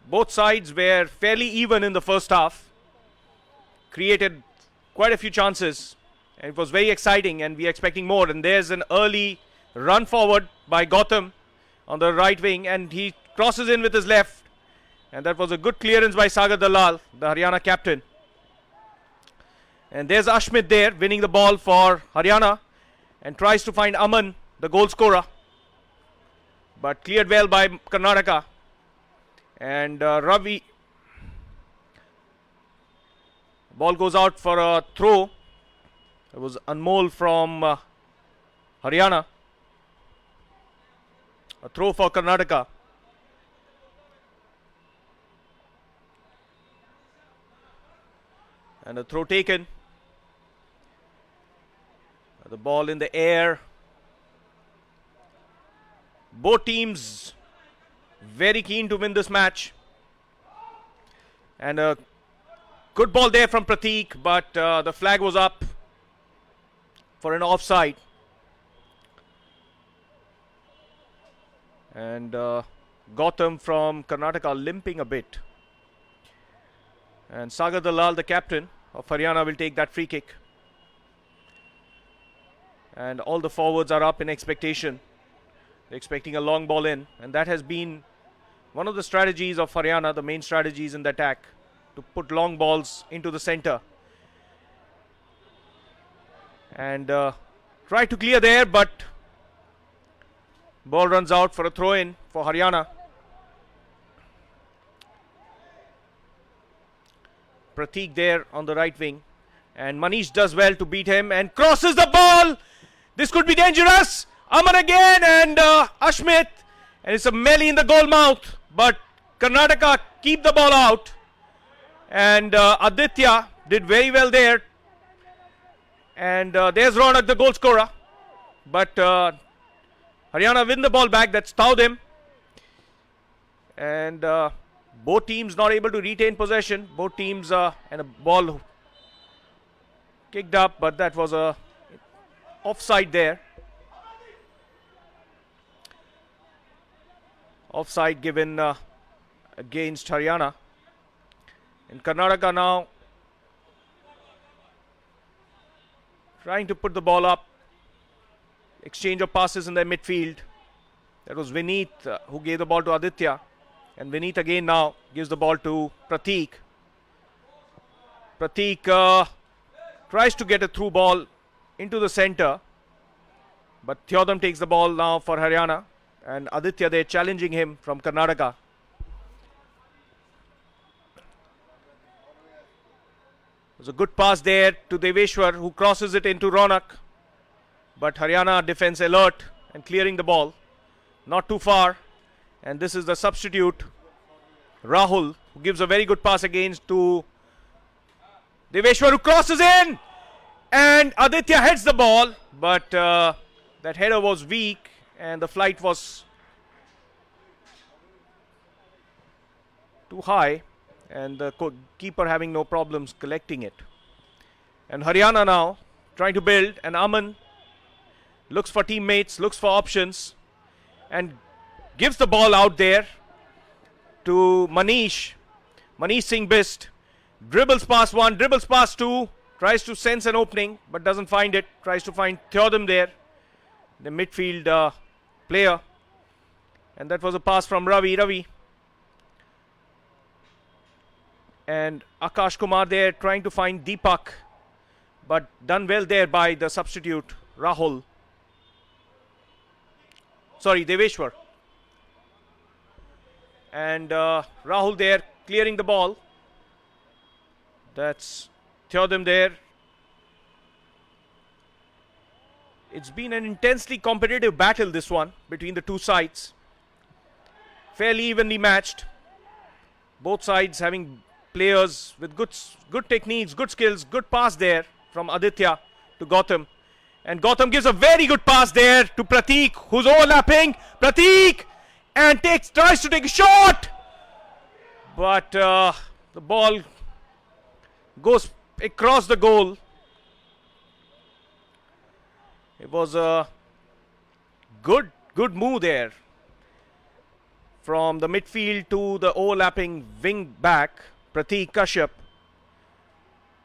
B: both sides were fairly even in the first half, created quite a few chances, and it was very exciting, and we are expecting more. And there's an early run forward by Gautam on the right wing, and he crosses in with his left, and that was a good clearance by Sagar Dalal, the Haryana captain. And there's Ashmit there winning the ball for Haryana and tries to find Aman, the goal scorer, but cleared well by Karnataka. And Ravi, ball goes out for a throw. It was Anmol from Haryana. A throw for Karnataka. And a throw taken. The ball in the air. Both teams very keen to win this match. And a good ball there from Prateek, but the flag was up for an offside. And Gautam from Karnataka limping a bit. And Sagar Dalal, the captain of Haryana, will take that free kick. And all the forwards are up in expectation. They're expecting a long ball in. And that has been one of the strategies of Haryana, the main strategies in the attack, to put long balls into the center. And try to clear there, but ball runs out for a throw in for Haryana. Prateek there on the right wing. And Manish does well to beat him and crosses the ball. This could be dangerous. Aman again and Ashmit. And it's a melee in the goal mouth. But Karnataka keep the ball out. And Aditya did very well there. And there's Ronak, the goal scorer. But Haryana win the ball back. That's Taudim. And both teams not able to retain possession. Both teams and a ball kicked up. But that was a offside there. Offside given against Haryana. And Karnataka now trying to put the ball up. Exchange of passes in their midfield. That was Vineet who gave the ball to Aditya. And Vineet again now gives the ball to Prateek. Prateek tries to get a through ball into the center. But Theodam takes the ball now for Haryana. And Aditya there challenging him from Karnataka. There's a good pass there to Deveshwar, who crosses it into Ronak. But Haryana defense alert and clearing the ball. Not too far. And this is the substitute, Rahul, who gives a very good pass against to Deveshwar, who crosses in. And Aditya heads the ball. But that header was weak. And the flight was too high. And the keeper having no problems collecting it. And Haryana now trying to build. And Aman looks for teammates, looks for options. And gives the ball out there to Manish. Manish Singh Bist. Dribbles past one, dribbles past two. Tries to sense an opening, but doesn't find it. Tries to find Theodam there, the midfield player. And that was a pass from Ravi. And Akash Kumar there trying to find Deepak. But done well there by the substitute, Rahul. Sorry, Deveshwar. And Rahul there clearing the ball. That's Theodem there. It's been an intensely competitive battle, this one, between the two sides. Fairly evenly matched. Both sides having players with good techniques, good skills, good pass there from Aditya to Gautam. And Gautam gives a very good pass there to Prateek, who's overlapping. Prateek! And tries to take a shot! But the ball goes across the goal. It was a good move there from the midfield to the overlapping wing back, Prateek Kashyap.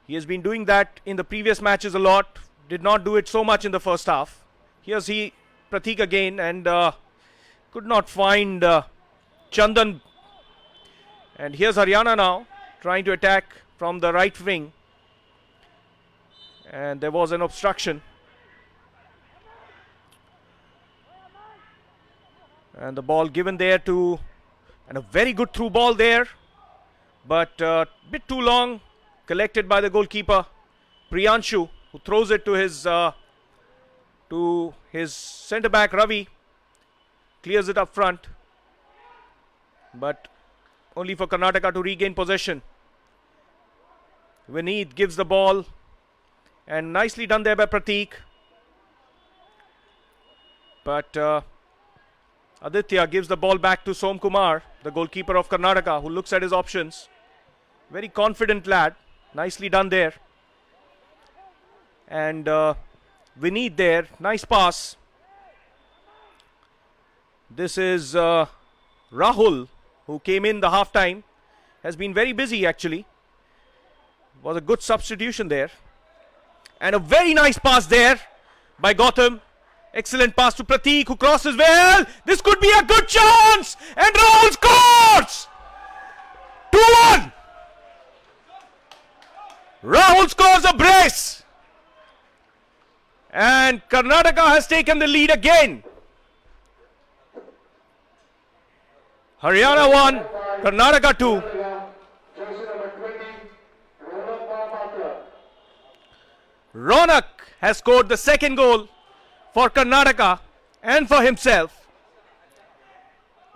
B: He has been doing that in the previous matches a lot. Did not do it so much in the first half. Here's Prateek again, and could not find Chandan. And here's Haryana now trying to attack from the right wing. And there was an obstruction. And the ball given there and a very good through ball there. But a bit too long, collected by the goalkeeper, Priyanshu, who throws it to his centre back Ravi. Clears it up front. But only for Karnataka to regain possession. Vineet gives the ball. And nicely done there by Prateek. But Aditya gives the ball back to Som Kumar, the goalkeeper of Karnataka, who looks at his options. Very confident lad. Nicely done there. And Vineet there. Nice pass. This is Rahul, who came in the half-time. Has been very busy actually. Was a good substitution there. And a very nice pass there by Gautam. Excellent pass to Prateek, who crosses well. This could be a good chance. And Rahul scores! 2-1. Rahul scores a brace. And Karnataka has taken the lead again. Haryana 1, Karnataka 2. Ronak has scored the second goal for Karnataka and for himself.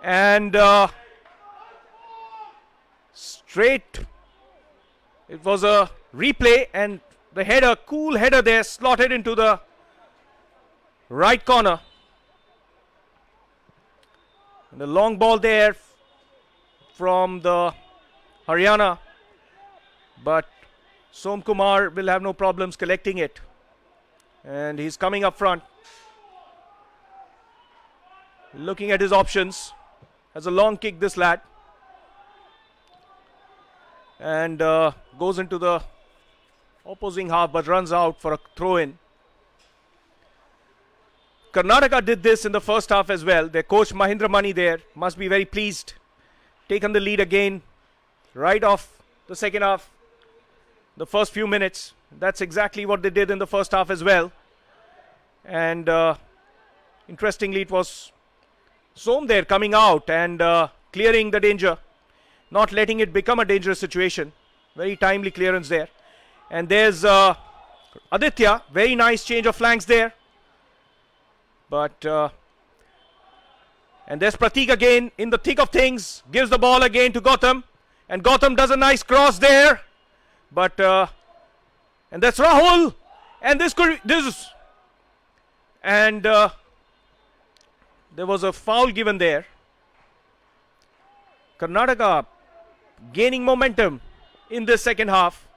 B: And straight, it was a replay, and the header, cool header there, slotted into the right corner. And the long ball there from the Haryana, but Som Kumar will have no problems collecting it. And he's coming up front. Looking at his options. Has a long kick, this lad. And goes into the opposing half, but runs out for a throw-in. Karnataka did this in the first half as well. Their coach Mahindra Mani there must be very pleased. Taken the lead again right off the second half. The first few minutes. That's exactly what they did in the first half as well. And interestingly, it was Som there coming out and clearing the danger. Not letting it become a dangerous situation. Very timely clearance there. And there's Aditya. Very nice change of flanks there. But and there's Prateek again in the thick of things. Gives the ball again to Gautam. And Gautam does a nice cross there. But and that's Rahul. And and there was a foul given there. Karnataka gaining momentum in this second half.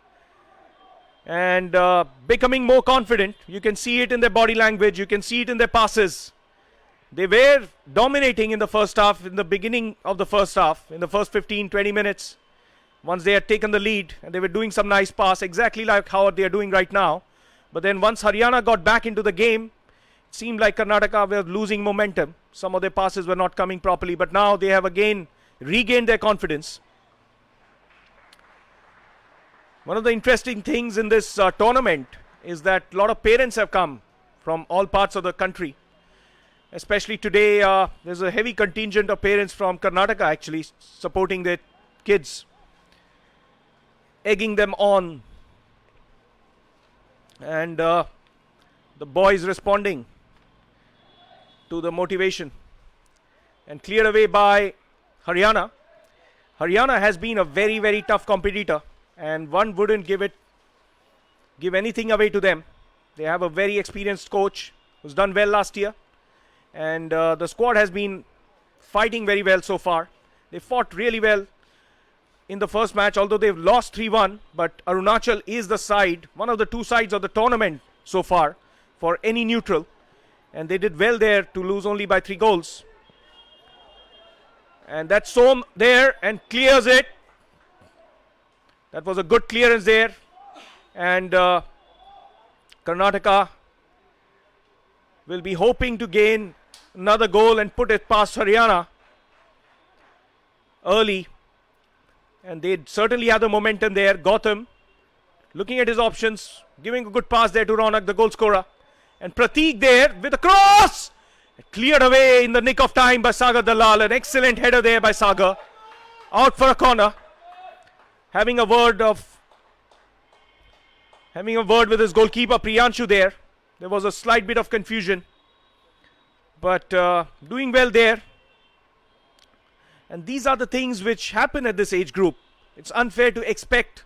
B: And becoming more confident. You can see it in their body language. You can see it in their passes. They were dominating in the first half, in the beginning of the first half, in the first 15-20 minutes. Once they had taken the lead, and they were doing some nice pass, exactly like how they are doing right now. But then once Haryana got back into the game, it seemed like Karnataka were losing momentum. Some of their passes were not coming properly, but now they have again regained their confidence. One of the interesting things in this tournament is that a lot of parents have come from all parts of the country. Especially today, there's a heavy contingent of parents from Karnataka actually supporting their kids, egging them on. And the boys responding to the motivation. And cleared away by Haryana. Haryana has been a very, very tough competitor, and one wouldn't give anything away to them. They have a very experienced coach who's done well last year, and the squad has been fighting very well so far. They fought really well in the first match, although they've lost 3-1, but Arunachal is the side, one of the two sides of the tournament so far for any neutral, and they did well there to lose only by 3 goals. And that's Som there and clears it. That was a good clearance there. And Karnataka will be hoping to gain another goal and put it past Haryana early. And they certainly have the momentum there. Gautam looking at his options, giving a good pass there to Ronak, the goal scorer. And Prateek there with a cross. Cleared away in the nick of time by Sagar Dalal. An excellent header there by Sagar. Out for a corner. Having a word with his goalkeeper Priyanshu there. There was a slight bit of confusion. But doing well there. And these are the things which happen at this age group. It's unfair to expect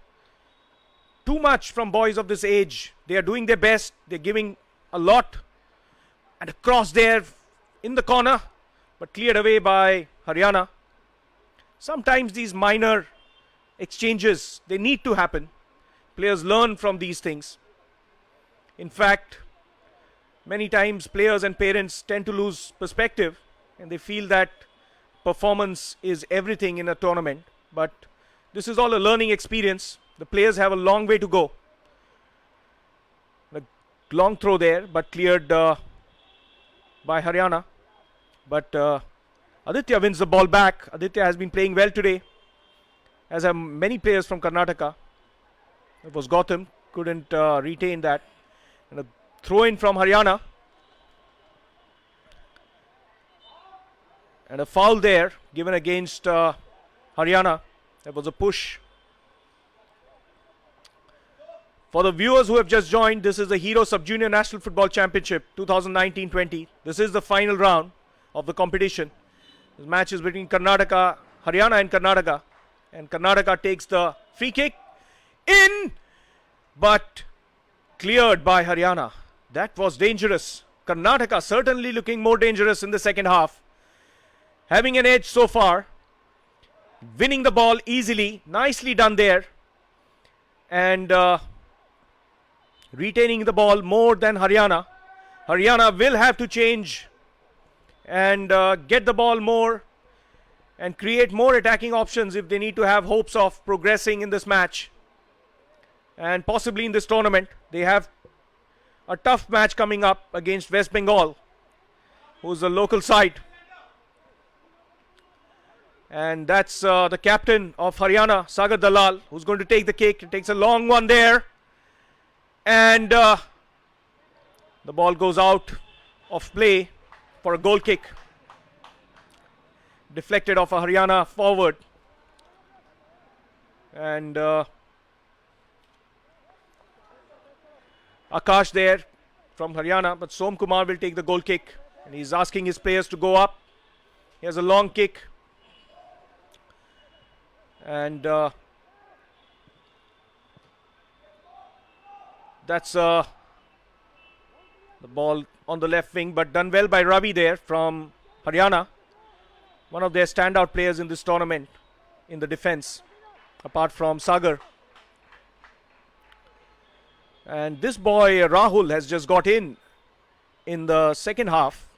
B: too much from boys of this age. They are doing their best. They're giving a lot. And a cross there in the corner, but cleared away by Haryana. Sometimes these minor exchanges, they need to happen. Players learn from these things. In fact, many times players and parents tend to lose perspective and they feel that performance is everything in a tournament. But this is all a learning experience. The players have a long way to go. A long throw there, but cleared by Haryana. But Aditya wins the ball back. Aditya has been playing well today, as have many players from Karnataka. It was Gautam, couldn't retain that. And a throw in from Haryana. And a foul there given against Haryana. That was a push. For the viewers who have just joined, this is the Hero Sub-Junior National Football Championship 2019-20. This is the final round of the competition. This match is between Haryana and Karnataka. And Karnataka takes the free kick in, but cleared by Haryana. That was dangerous. Karnataka certainly looking more dangerous in the second half. Having an edge so far. Winning the ball easily. Nicely done there. And retaining the ball more than Haryana. Haryana will have to change and get the ball more and create more attacking options if they need to have hopes of progressing in this match and possibly in this tournament. They have a tough match coming up against West Bengal, who's the local side. And that's the captain of Haryana, Sagar Dalal, who's going to take the kick. He takes a long one there. And the ball goes out of play for a goal kick. Deflected off a Haryana forward. And Akash there from Haryana. But Som Kumar will take the goal kick. And he's asking his players to go up. He has a long kick. And that's the ball on the left wing, but done well by Ravi there from Haryana. One of their standout players in this tournament in the defense, apart from Sagar. And this boy Rahul has just got in the second half.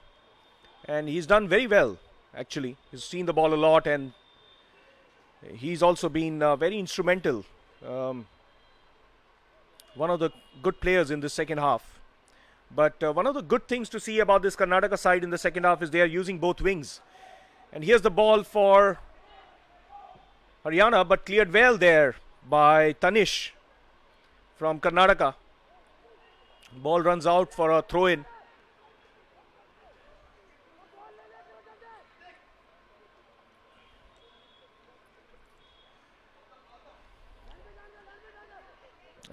B: And he's done very well, actually. He's seen the ball a lot and he's also been very instrumental. One of the good players in the second half. But one of the good things to see about this Karnataka side in the second half is they are using both wings. And here's the ball for Haryana, but cleared well there by Tanish from Karnataka. Ball runs out for a throw-in.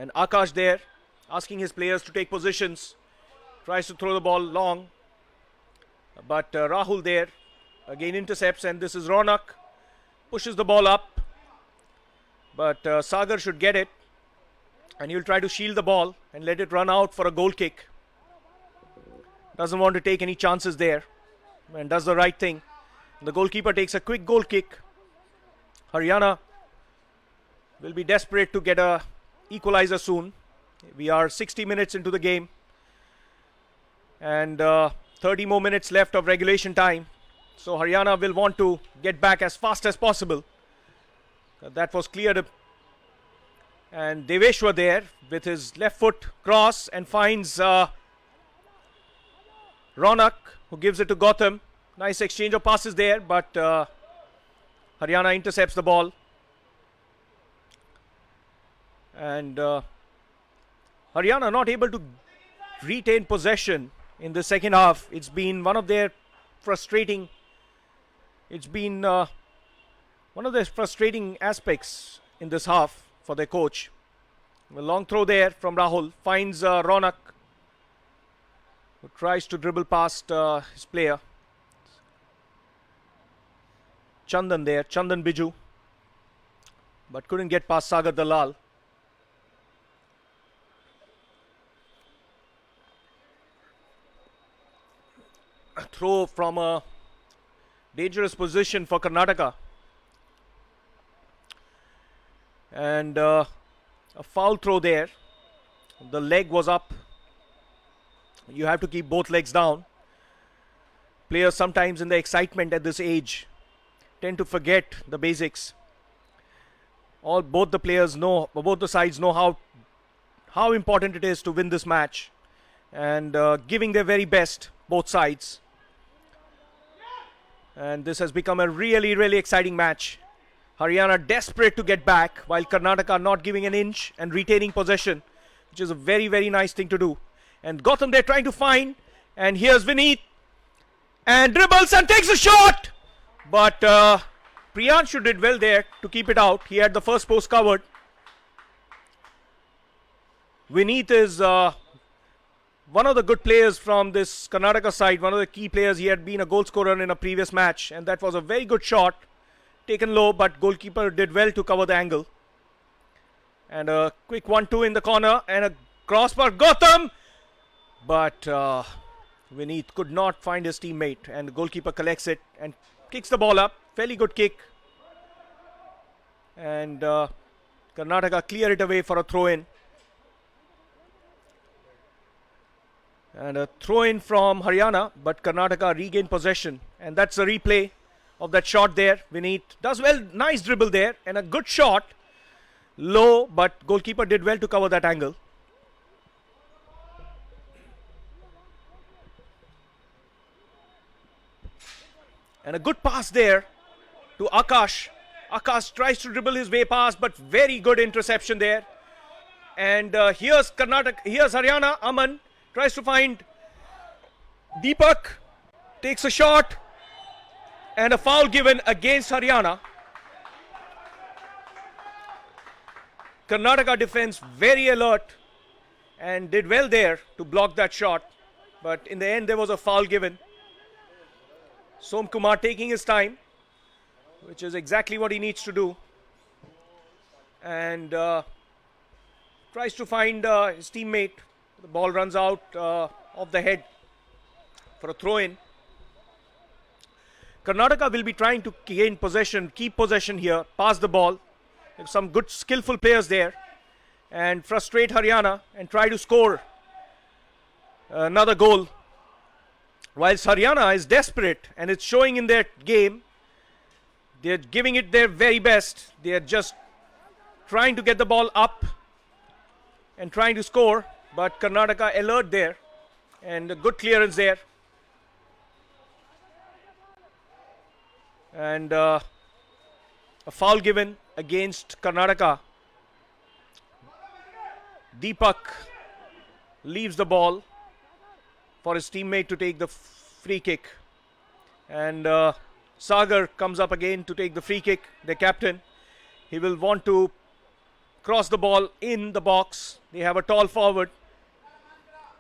B: And Akash there, asking his players to take positions. Tries to throw the ball long. But Rahul there, again intercepts, and this is Ronak. Pushes the ball up. But Sagar should get it. And he'll try to shield the ball and let it run out for a goal kick. Doesn't want to take any chances there. And does the right thing. The goalkeeper takes a quick goal kick. Haryana will be desperate to get a equalizer soon. We are 60 minutes into the game. And 30 more minutes left of regulation time. So Haryana will want to get back as fast as possible. That was cleared. And Deveshwar there with his left foot cross and finds Ronak, who gives it to Gautam. Nice exchange of passes there, but Haryana intercepts the ball. And Haryana not able to retain possession in the second half. It's been one of their frustrating. It's been one of the frustrating aspects in this half for their coach. A long throw there from Rahul finds Ronak, who tries to dribble past his player. Chandan there, Chandan Biju, but couldn't get past Sagar Dalal. A throw from a dangerous position for Karnataka. And a foul throw there. The leg was up. You have to keep both legs down. Players sometimes in the excitement at this age tend to forget the basics. Both the sides know how important it is to win this match, and giving their very best, both sides. And this has become a really, really exciting match. Haryana desperate to get back, while Karnataka not giving an inch and retaining possession, which is a very, very nice thing to do. And Gautam they're trying to find, and here's Vineet, and dribbles and takes a shot. But Priyanshu did well there to keep it out. He had the first post covered. Vineet is one of the good players from this Karnataka side, one of the key players. He had been a goal scorer in a previous match, and that was a very good shot. Taken low, but goalkeeper did well to cover the angle. And a quick 1-2 in the corner, and a cross for Gautam. But Vineet could not find his teammate, and the goalkeeper collects it and kicks the ball up. Fairly good kick. And Karnataka clear it away for a throw-in. And a throw-in from Haryana, but Karnataka regained possession. And that's a replay of that shot there. Vineet does well. Nice dribble there, and a good shot. Low, but goalkeeper did well to cover that angle. And a good pass there to Akash. Akash tries to dribble his way past, but very good interception there. And here's Haryana. Aman tries to find Deepak. Takes a shot. And a foul given against Haryana. Karnataka defense very alert and did well there to block that shot. But in the end there was a foul given. Som Kumar taking his time, which is exactly what he needs to do. And tries to find his teammate. The ball runs out of the head for a throw-in. Karnataka will be trying to gain possession, keep possession here, pass the ball. There's some good skillful players there. And frustrate Haryana and try to score another goal. Whilst Haryana is desperate, and it's showing in their game. They're giving it their very best. They're just trying to get the ball up and trying to score. But Karnataka alert there, and a good clearance there. And a foul given against Karnataka. Deepak leaves the ball for his teammate to take the free kick. And Sagar comes up again to take the free kick, the captain. He will want to cross the ball in the box. They have a tall forward,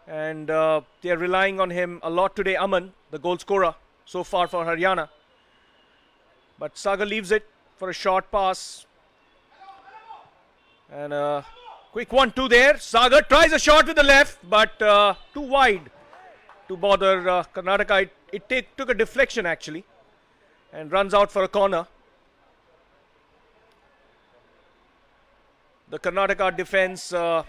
B: and they are relying on him a lot today. Aman, the goal scorer so far for Haryana. But Sagar leaves it for a short pass. And a quick 1-2 there. Sagar tries a shot with the left, but too wide to bother Karnataka. It took a deflection actually, and runs out for a corner. The Karnataka defense, the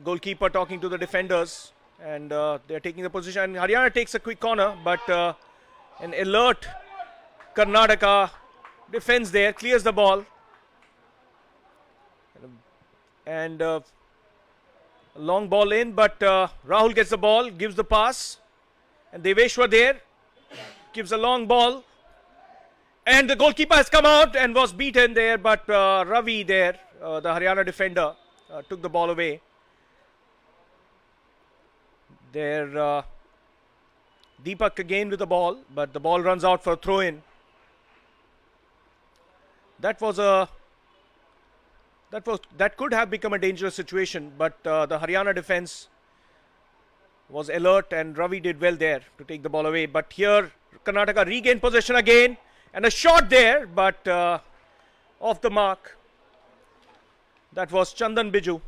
B: goalkeeper talking to the defenders, and they're taking the position. And Haryana takes a quick corner, but an alert Karnataka defense there, clears the ball. And a long ball in, but Rahul gets the ball, gives the pass, and Deveshwar there gives a long ball, and the goalkeeper has come out and was beaten there, but Ravi there, the Haryana defender, took the ball away. There, Deepak again with the ball, but the ball runs out for a throw-in. That could have become a dangerous situation, but the Haryana defense was alert, and Ravi did well there to take the ball away. But here Karnataka regained possession again, and a shot there, but off the mark. That was Chandan Biju.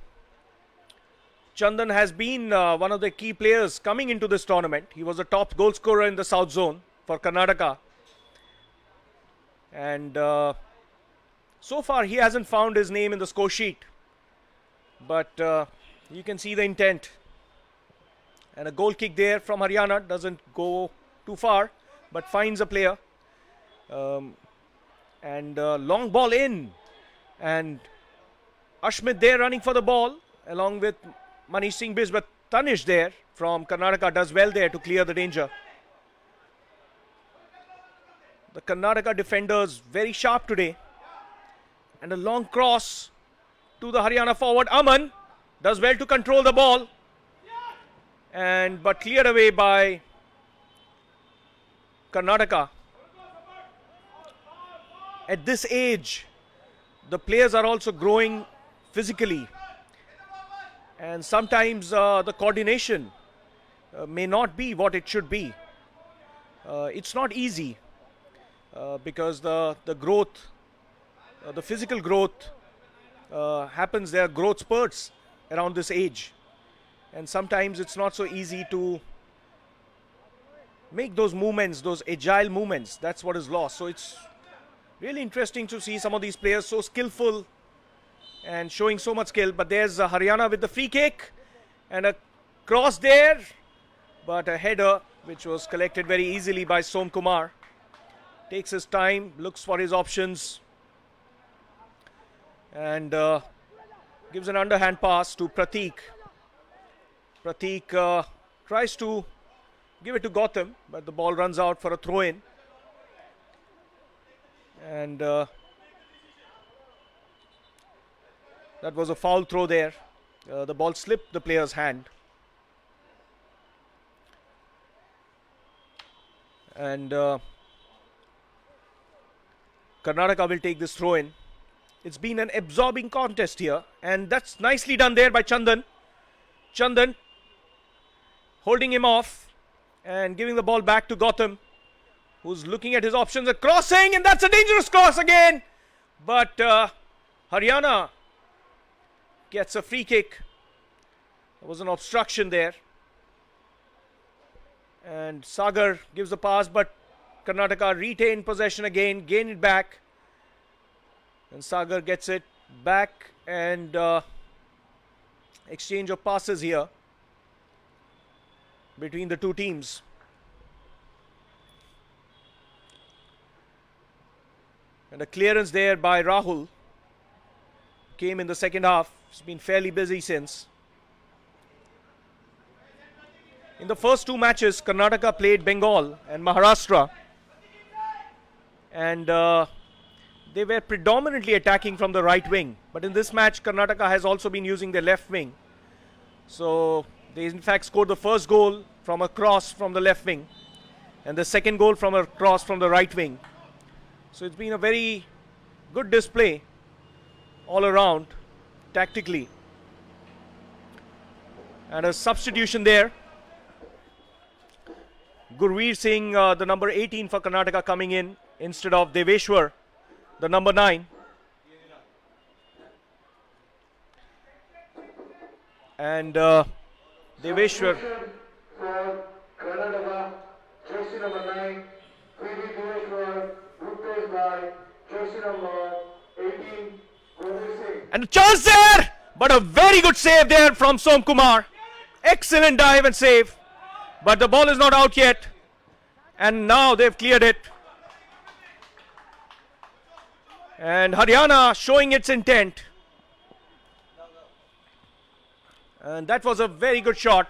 B: Chandan has been one of the key players coming into this tournament. He was the top goal scorer in the South Zone for Karnataka, and so far he hasn't found his name in the score sheet, but you can see the intent. And a goal kick there from Haryana, doesn't go too far, but finds a player. And long ball in, and Ashmit there running for the ball along with Manish Singh Biz, but Tanish there from Karnataka does well there to clear the danger. The Karnataka defenders very sharp today. And a long cross to the Haryana forward. Aman does well to control the ball, but cleared away by Karnataka. At this age, the players are also growing physically, and sometimes the coordination may not be what it should be. It's not easy because the growth, the physical growth happens. There are growth spurts around this age, and sometimes it's not so easy to make those movements, those agile movements. That's what is lost. So it's really interesting to see some of these players so skillful and showing so much skill. But there's Haryana with the free kick and a cross there, but a header which was collected very easily by Som Kumar. Takes his time, looks for his options, and gives an underhand pass to Prateek. Prateek tries to give it to Gautam, but the ball runs out for a throw-in. And that was a foul throw there. The ball slipped the player's hand. And Karnataka will take this throw-in. It's been an absorbing contest here, and that's nicely done there by Chandan. Chandan holding him off and giving the ball back to Gautam, who's looking at his options. A crossing, and that's a dangerous cross again. But Haryana gets a free kick. There was an obstruction there. And Sagar gives the pass, but Karnataka retain possession again, gain it back. And Sagar gets it back, and exchange of passes here between the two teams. And a clearance there by Rahul came in the second half. He's been fairly busy since. In the first two matches, Karnataka played Bengal and Maharashtra, and they were predominantly attacking from the right wing. But in this match, Karnataka has also been using their left wing. So they in fact scored the first goal from a cross from the left wing, and the second goal from a cross from the right wing. So it's been a very good display all around. tactically. And a substitution there. Gurveer Singh, the number 18 for Karnataka, coming in instead of Deveshwar, the number 9. And Deveshwar.
A: For Karnataka, jersey number 9, P.V. Deveshwar, replaced by jersey number 18, Gurveer Singh.
B: And a chance there! But a very good save there from Som Kumar. Excellent dive and save. But the ball is not out yet. And now they've cleared it. And Haryana showing its intent. And that was a very good shot.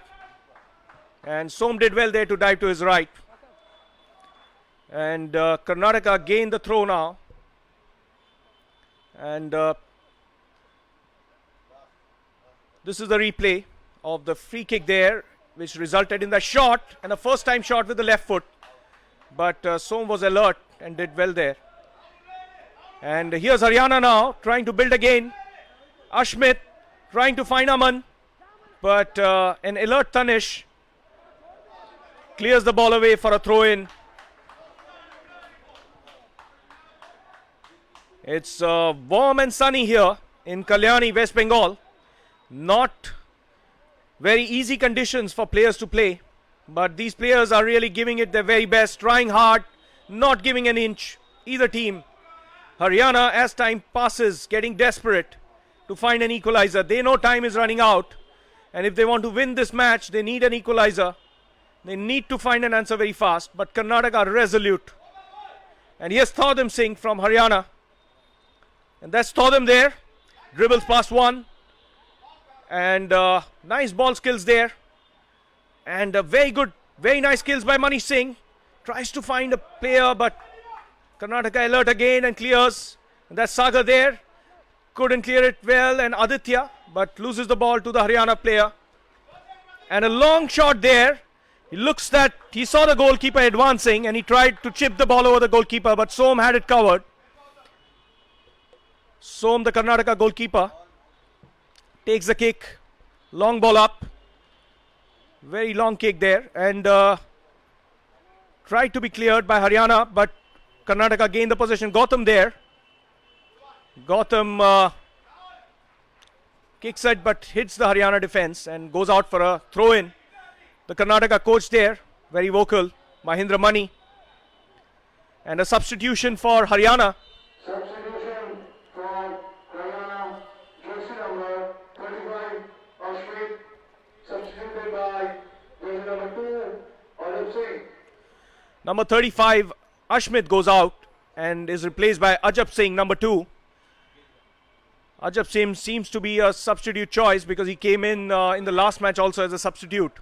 B: And Som did well there to dive to his right. And Karnataka gained the throw now. And this is the replay of the free kick there, which resulted in the shot, and a first time shot with the left foot. But Som was alert and did well there. And here's Haryana now trying to build again. Ashmit trying to find Aman, but an alert Tanish clears the ball away for a throw in. It's warm and sunny here in Kalyani, West Bengal. Not very easy conditions for players to play, but these players are really giving it their very best, trying hard, not giving an inch, either team. Haryana, as time passes, getting desperate to find an equalizer. They know time is running out, and if they want to win this match, they need an equalizer. They need to find an answer very fast, but Karnataka are resolute. And here's Thodam Singh from Haryana. And that's Thodam there, dribbles past one. And nice ball skills there. And very good, very nice skills by Manish Singh. Tries to find a player, but Karnataka alert again and clears. And that's Sagar there. Couldn't clear it well. And Aditya, but loses the ball to the Haryana player. And a long shot there. He looks that he saw the goalkeeper advancing and he tried to chip the ball over the goalkeeper, but Som had it covered. Som, the Karnataka goalkeeper, takes the kick, long ball up, very long kick there, and tried to be cleared by Haryana, but Karnataka gained the possession. Gautam there. Gautam kicks it but hits the Haryana defense and goes out for a throw in. The Karnataka coach there, very vocal, Mahindra Mani. And a substitution for Haryana.
A: Substitution for Haryana, jersey number 35, Ashmit, substituted by jersey number 2, Ajab Singh.
B: Number 35, Ashmit goes out and is replaced by Ajab Singh, number 2. Ajab Singh seems to be a substitute choice because he came in the last match also as a substitute.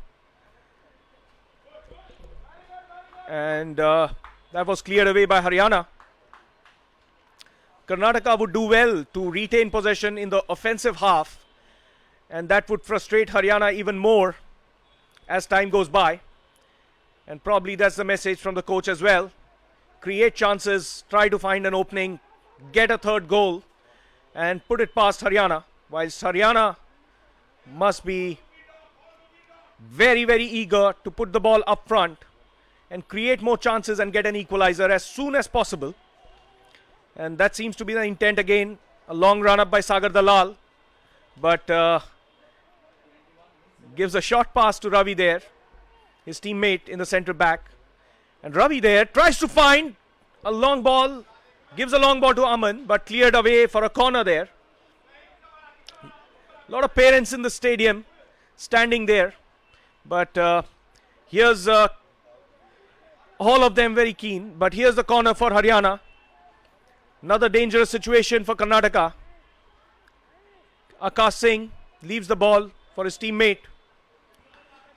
B: And that was cleared away by Haryana. Karnataka would do well to retain possession in the offensive half, and that would frustrate Haryana even more as time goes by. And probably that's the message from the coach as well. Create chances, try to find an opening, get a third goal, and put it past Haryana. Whilst Haryana must be very, very eager to put the ball up front and create more chances and get an equalizer as soon as possible. And that seems to be the intent again. A long run up by Sagar Dalal, but gives a short pass to Ravi there, his teammate in the centre back. And Ravi there tries to find a long ball, gives a long ball to Aman, but cleared away for a corner there. A lot of parents in the stadium standing there, but here's all of them very keen, but here's the corner for Haryana. Another dangerous situation for Karnataka. Akash Singh leaves the ball for his teammate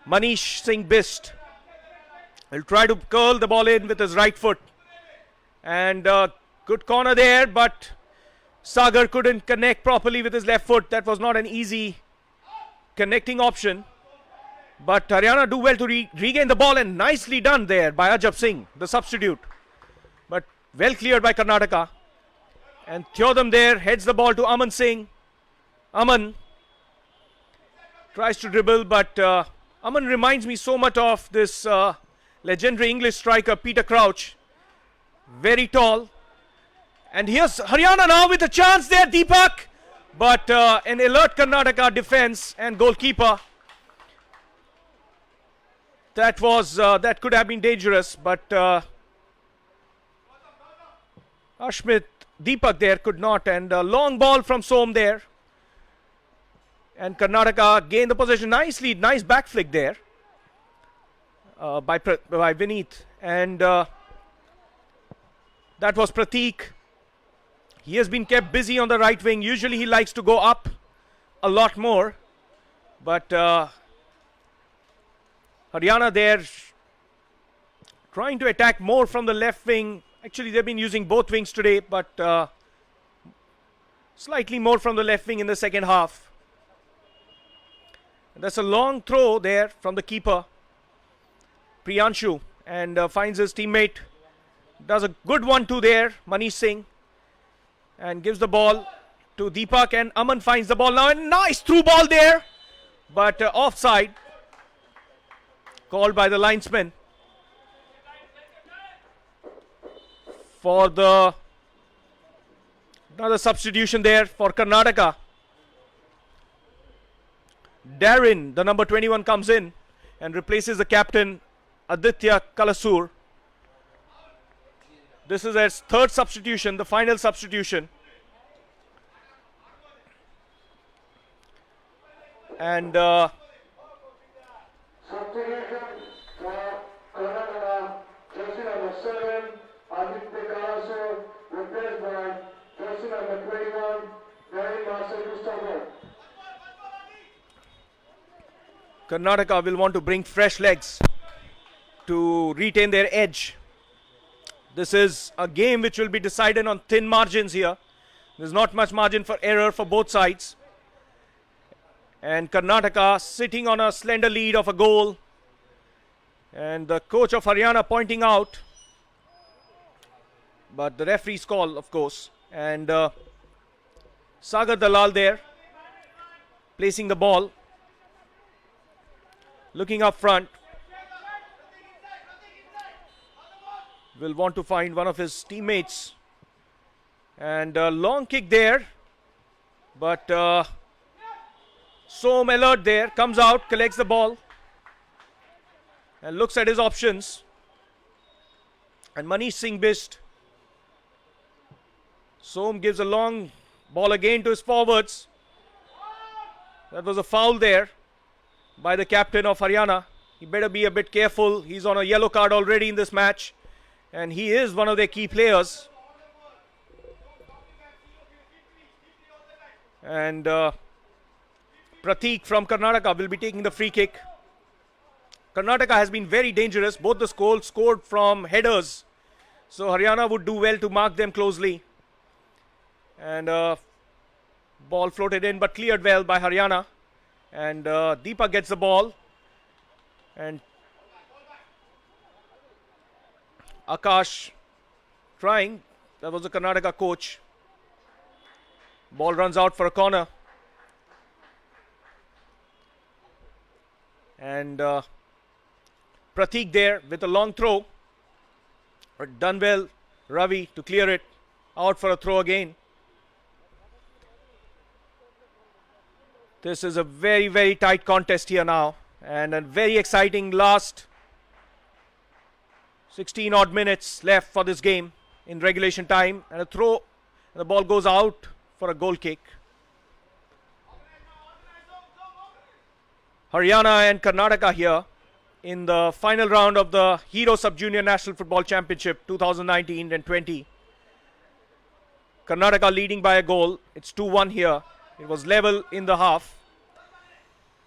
B: Manish Singh Bist. He'll try to curl the ball in with his right foot. And good corner there, but Sagar couldn't connect properly with his left foot. That was not an easy connecting option. But Haryana do well to regain the ball, and nicely done there by Ajab Singh, the substitute. But well cleared by Karnataka. And Thodam there heads the ball to Aman Singh. Aman tries to dribble, but Aman reminds me so much of this legendary English striker Peter Crouch. Very tall. And here's Haryana now with a chance there, Deepak. But an alert Karnataka defense and goalkeeper. That could have been dangerous, but Ashmit Deepak there could not, and a long ball from Som there. And Karnataka gained the possession nicely, nice back flick there by Vineet. And that was Prateek. He has been kept busy on the right wing. Usually he likes to go up a lot more, but Haryana there trying to attack more from the left wing. Actually, they've been using both wings today, but slightly more from the left wing in the second half. And that's a long throw there from the keeper, Priyanshu, and finds his teammate. Does a good 1-2 there, Manish Singh, and gives the ball to Deepak, and Aman finds the ball now. And nice through ball there, but offside called by the linesman for the another substitution there for Karnataka. Darren, the number 21, comes in and replaces the captain Aditya Kalasur. This is his third substitution, the final substitution. And
A: substitution for Karnataka, jersey number 7, Aditya Kalasur, replaced by jersey number 21, Gary Marcel Gustavo.
B: Karnataka will want to bring fresh legs to retain their edge. This is a game which will be decided on thin margins here. There's not much margin for error for both sides. And Karnataka sitting on a slender lead of a goal. And the coach of Haryana pointing out. But the referee's call, of course. And Sagar Dalal there, placing the ball. Looking up front. Will want to find one of his teammates. And a long kick there. But Som alert there. Comes out, collects the ball. And looks at his options. And Manish Singh missed. Som gives a long ball again to his forwards. That was a foul there by the captain of Haryana. He better be a bit careful. He's on a yellow card already in this match. And he is one of their key players. And Prateek from Karnataka will be taking the free kick. Karnataka has been very dangerous. Both the goals scored from headers. So Haryana would do well to mark them closely. And ball floated in but cleared well by Haryana. And Deepak gets the ball. And Akash trying. That was the Karnataka coach. Ball runs out for a corner. And Prateek there with a long throw. But done well, Ravi, to clear it. Out for a throw again. This is a very, very tight contest here now. And a very exciting last 16 odd minutes left for this game in regulation time. And a throw. And the ball goes out for a goal kick. Haryana and Karnataka here in the final round of the Hero Sub-Junior National Football Championship 2019 and 20. Karnataka leading by a goal. It's 2-1 here. It was level in the half.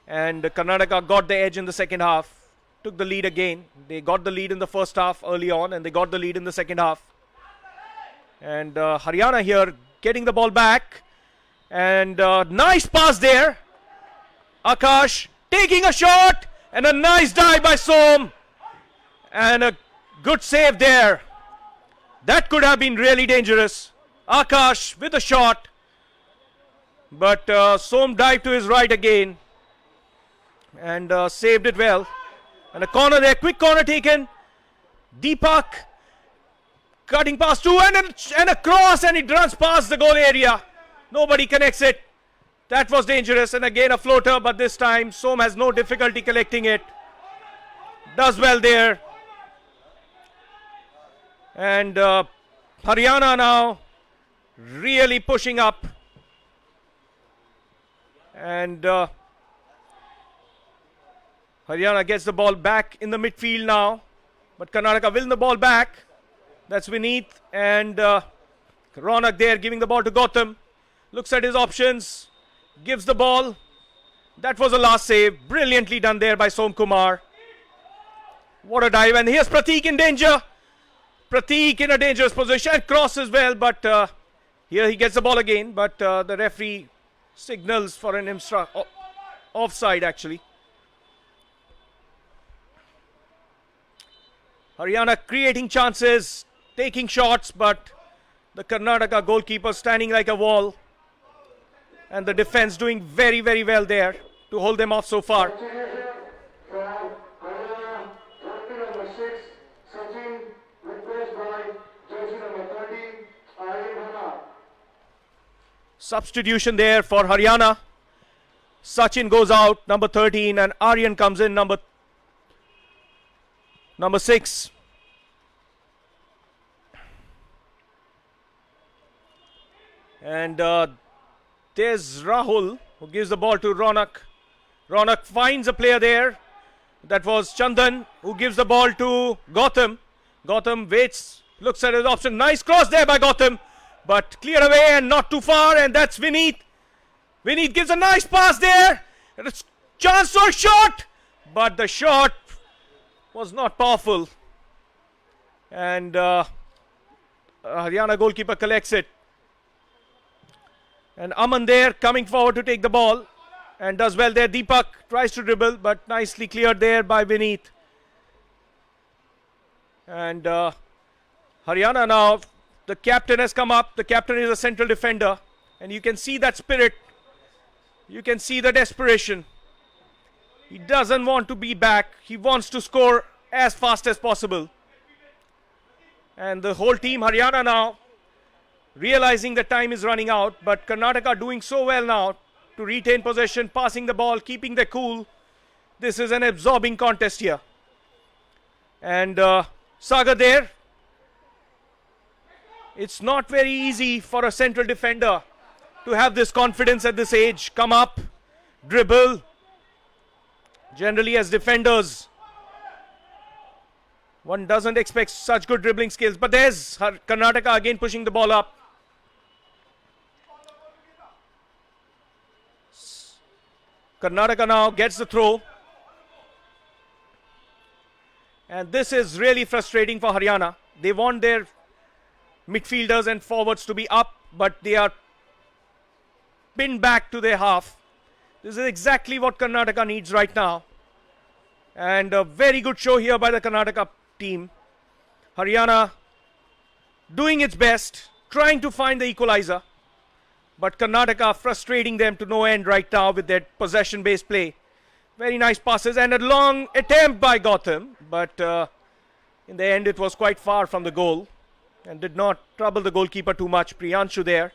B: And Karnataka got the edge in the second half. Took the lead again. They got the lead in the first half early on, and they got the lead in the second half. And Haryana here getting the ball back. And nice pass there. Akash taking a shot. And a nice dive by Som. And a good save there. That could have been really dangerous. Akash with a shot. But Som dived to his right again and saved it well. And a corner there, quick corner taken. Deepak cutting past two and a cross, and it runs past the goal area. Nobody connects it. That was dangerous, and again a floater, but this time Som has no difficulty collecting it. Does well there. And Haryana now really pushing up. And Haryana gets the ball back in the midfield now. But Karnataka win the ball back. That's Vineet, and Ronak there giving the ball to Gautam. Looks at his options. Gives the ball. That was the last save. Brilliantly done there by Som Kumar. What a dive. And here's Prateek in danger. Prateek in a dangerous position. Crosses well, but here he gets the ball again. But the referee signals for an offside actually. Haryana creating chances, taking shots, but the Karnataka goalkeeper standing like a wall. And the defense doing very, very well there to hold them off so far. Substitution there for Haryana. Sachin goes out, number 13, and Aryan comes in, number 6. And there's Rahul, who gives the ball to Ronak. Ronak finds a player there. That was Chandan, who gives the ball to Gautam. Gautam waits, looks at his option. Nice cross there by Gautam. But clear away and not too far. And that's Vineet. Vineet gives a nice pass there. And it's chance for a shot. But the shot was not powerful. And Haryana goalkeeper collects it. And Aman there coming forward to take the ball. And does well there. Deepak tries to dribble, but nicely cleared there by Vineet. And Haryana now, the captain has come up. The captain is a central defender. And you can see that spirit. You can see the desperation. He doesn't want to be back. He wants to score as fast as possible. And the whole team, Haryana now, realizing the time is running out. But Karnataka doing so well now to retain possession, passing the ball, keeping the cool. This is an absorbing contest here. And Sagar there. It's not very easy for a central defender to have this confidence at this age. Come up, dribble. Generally as defenders, one doesn't expect such good dribbling skills. But there's Karnataka again pushing the ball up. Karnataka now gets the throw. And this is really frustrating for Haryana. They want their midfielders and forwards to be up, but they are pinned back to their half. This is exactly what Karnataka needs right now. And a very good show here by the Karnataka team. Haryana doing its best, trying to find the equalizer. But Karnataka frustrating them to no end right now with their possession-based play. Very nice passes and a long attempt by Gautam. But in the end it was quite far from the goal. And did not trouble the goalkeeper too much. Priyanshu there.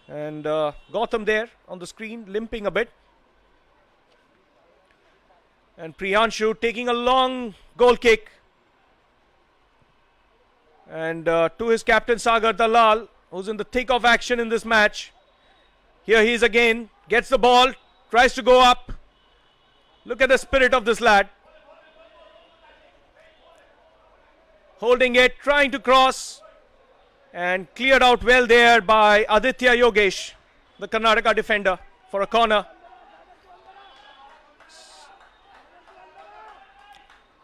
B: And Gautam there on the screen, limping a bit. And Priyanshu taking a long goal kick. And to his captain Sagar Dalal, who's in the thick of action in this match. Here he is again, gets the ball, tries to go up. Look at the spirit of this lad. Holding it, trying to cross. And cleared out well there by Aditya Yogesh, the Karnataka defender, for a corner.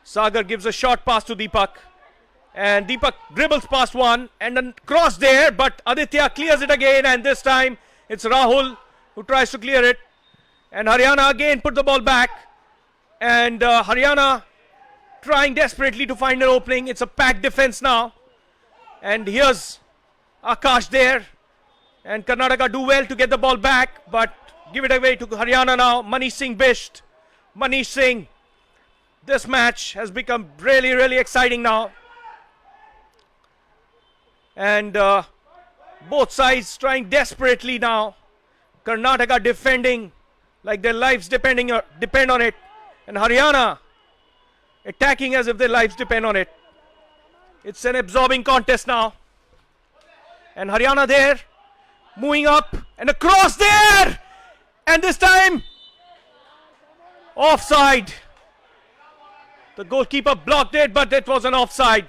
B: Sagar gives a short pass to Deepak. And Deepak dribbles past one and then cross there, but Aditya clears it again, and this time it's Rahul who tries to clear it. And Haryana again put the ball back. And Haryana trying desperately to find an opening. It's a packed defense now. And here's Akash there. And Karnataka do well to get the ball back, but give it away to Haryana now. Manish Singh Bisht. Manish Singh. This match has become really, really exciting now. And both sides trying desperately now. Karnataka defending like their lives depend on it. And Haryana attacking as if their lives depend on it. It's an absorbing contest now. And Haryana there, moving up, and a cross there! And this time, offside. The goalkeeper blocked it, but it was an offside.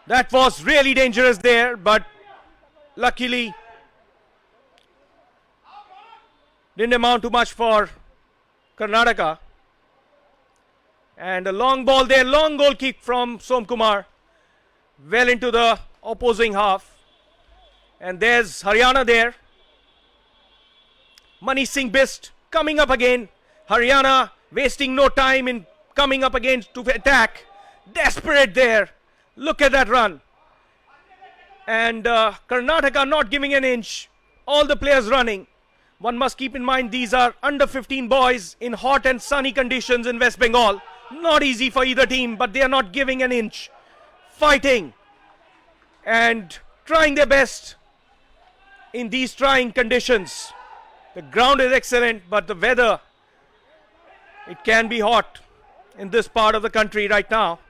B: That was really dangerous there, but luckily didn't amount to much for Karnataka. And a long ball there, long goal kick from Somkumar, well into the opposing half. And there's Haryana there. Manish Singh Bisht coming up again. Haryana wasting no time in coming up again to attack. Desperate there. Look at that run. And Karnataka not giving an inch. All the players running. One must keep in mind these are under 15 boys in hot and sunny conditions in West Bengal. Not easy for either team, but they are not giving an inch. Fighting and trying their best in these trying conditions. The ground is excellent, but the weather, it can be hot in this part of the country right now.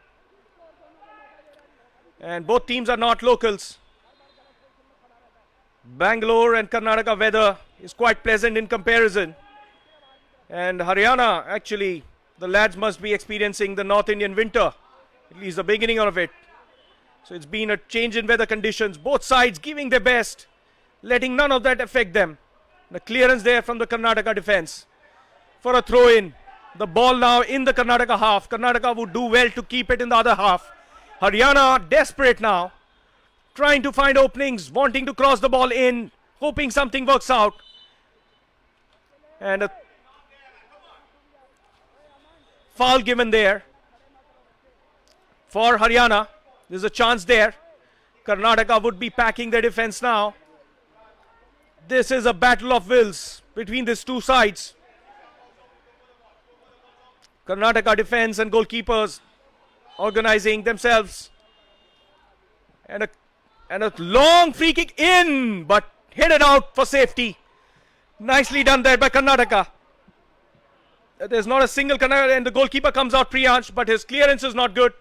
B: And both teams are not locals. Bangalore and Karnataka weather is quite pleasant in comparison. And Haryana, actually, the lads must be experiencing the North Indian winter, at least the beginning of it. So it's been a change in weather conditions. Both sides giving their best, letting none of that affect them. The clearance there from the Karnataka defense for a throw in. The ball now in the Karnataka half. Karnataka would do well to keep it in the other half. Haryana desperate now, trying to find openings, wanting to cross the ball in, hoping something works out. And a foul given there for Haryana. There's a chance there. Karnataka would be packing their defense now. This is a battle of wills between these two sides. Karnataka defense and goalkeepers organizing themselves. And a long free kick in, but headed out for safety. Nicely done there by Karnataka. There's not a single Karnataka, and the goalkeeper comes out Priyansh, but his clearance is not good.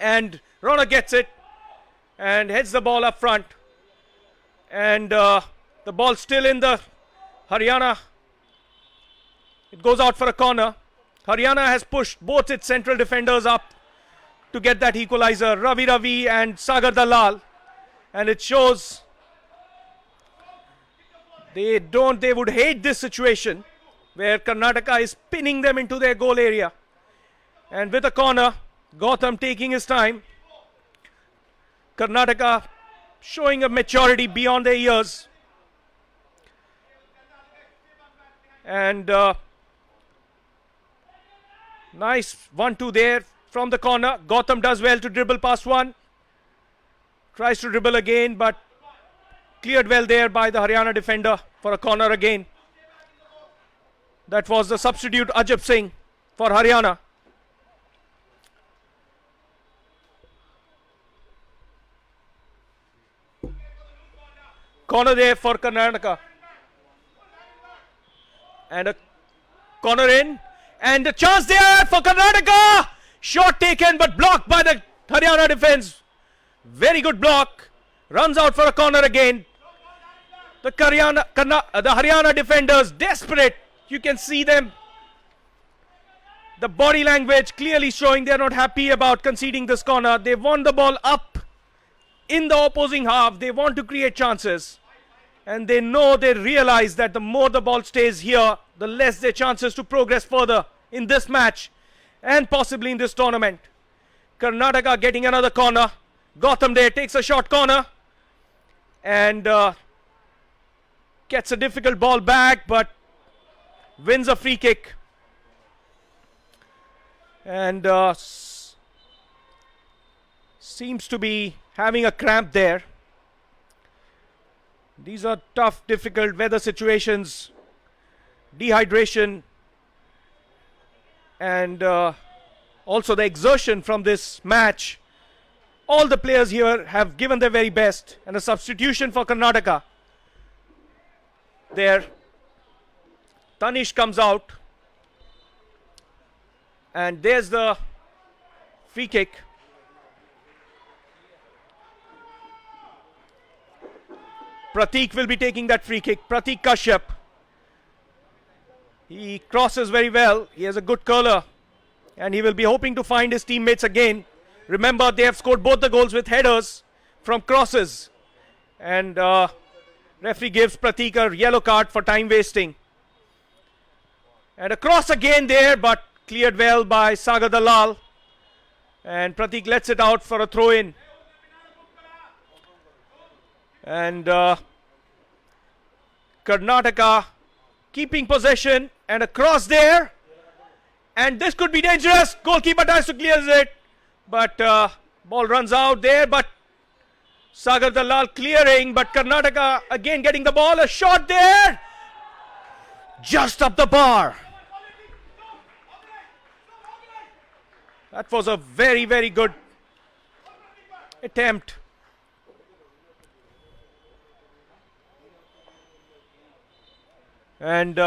B: And Rona gets it and heads the ball up front. And the ball still in the Haryana. It goes out for a corner. Haryana has pushed both its central defenders up to get that equalizer, Ravi and Sagar Dalal. And it shows they would hate this situation where Karnataka is pinning them into their goal area. And with a corner, Gautam taking his time. Karnataka showing a maturity beyond their years. And nice 1-2 there from the corner. Gautam does well to dribble past one. Tries to dribble again, but cleared well there by the Haryana defender for a corner again. That was the substitute Ajab Singh for Haryana. Corner there for Karnataka. And a corner in. And a chance there for Karnataka. Shot taken but blocked by the Haryana defense. Very good block. Runs out for a corner again. The Haryana defenders desperate. You can see them. The body language clearly showing they're not happy about conceding this corner. They want the ball up in the opposing half. They want to create chances. And they realize that the more the ball stays here, the less their chances to progress further in this match and possibly in this tournament. Karnataka getting another corner. Gautam there takes a short corner and gets a difficult ball back, but wins a free kick. And seems to be having a cramp there. These are tough, difficult weather situations, dehydration, and also the exertion from this match. All the players here have given their very best, and a substitution for Karnataka. There, Tanish comes out, and there's the free kick. Pratik will be taking that free kick. Pratik Kashyap. He crosses very well. He has a good curler, and he will be hoping to find his teammates again. Remember, they have scored both the goals with headers from crosses. And referee gives Pratik a yellow card for time wasting. And a cross again there, but cleared well by Sagar Dalal. And Pratik lets it out for a throw in. And Karnataka keeping possession, and a cross there. And this could be dangerous. Goalkeeper tries to clear it. But ball runs out there, but Sagar Dalal clearing, but Karnataka again getting the ball. A shot there, just up the bar. That was a very, very good attempt. And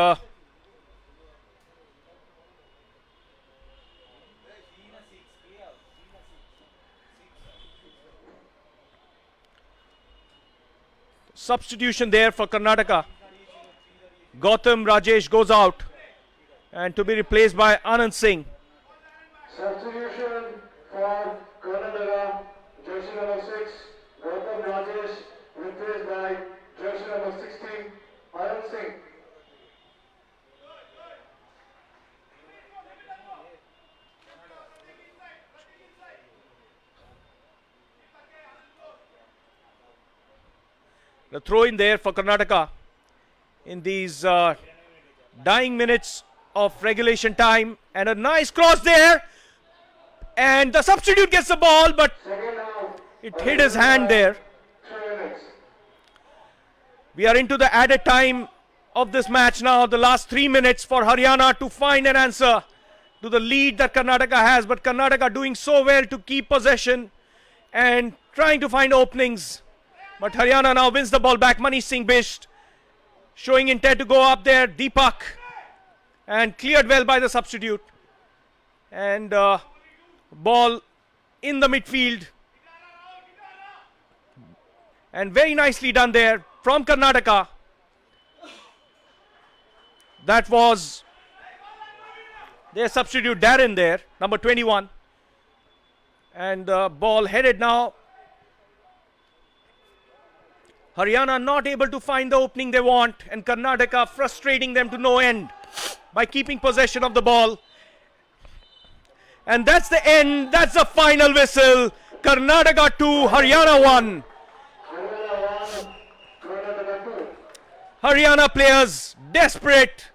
B: substitution there for Karnataka. Gautam Rajesh goes out, and to be replaced by Anand Singh.
A: Substitution for Karnataka, jersey number 6, Gautam Rajesh, replaced by jersey number 16, Anand Singh.
B: The throw in there for Karnataka in these dying minutes of regulation time, and a nice cross there, and the substitute gets the ball, but it hit his hand there. We are into the added time of this match now, the last 3 minutes for Haryana to find an answer to the lead that Karnataka has, but Karnataka doing so well to keep possession and trying to find openings. But Haryana now wins the ball back. Manish Singh Bisht showing intent to go up there. Deepak, and cleared well by the substitute. And ball in the midfield. And very nicely done there from Karnataka. That was their substitute Darren there, number 21. And ball headed now. Haryana not able to find the opening they want, and Karnataka frustrating them to no end by keeping possession of the ball. And that's the end. That's the final whistle. Karnataka 2, Haryana 1. Haryana players desperate,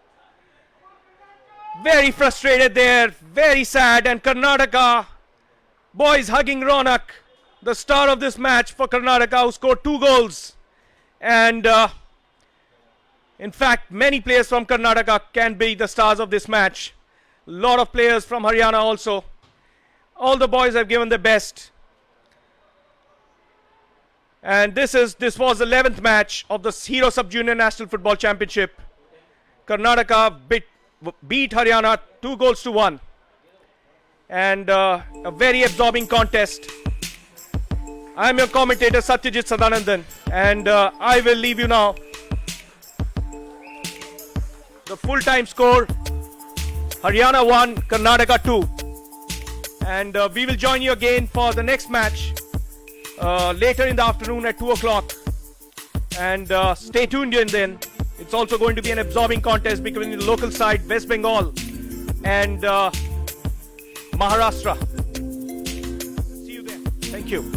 B: very frustrated there, very sad, and Karnataka boys hugging Ronak, the star of this match for Karnataka, who scored 2 goals. And in fact, many players from Karnataka can be the stars of this match. A lot of players from Haryana also. All the boys have given their best. And this was the 11th match of the Hero Sub Junior National Football Championship. Karnataka beat Haryana 2 goals to 1. And a very absorbing contest. I'm your commentator Satyajit Sadanandan, and I will leave you now. The full-time score, Haryana 1, Karnataka 2. And we will join you again for the next match later in the afternoon at 2 o'clock. And stay tuned in then. It's also going to be an absorbing contest between the local side, West Bengal, and Maharashtra. See you there. Thank you.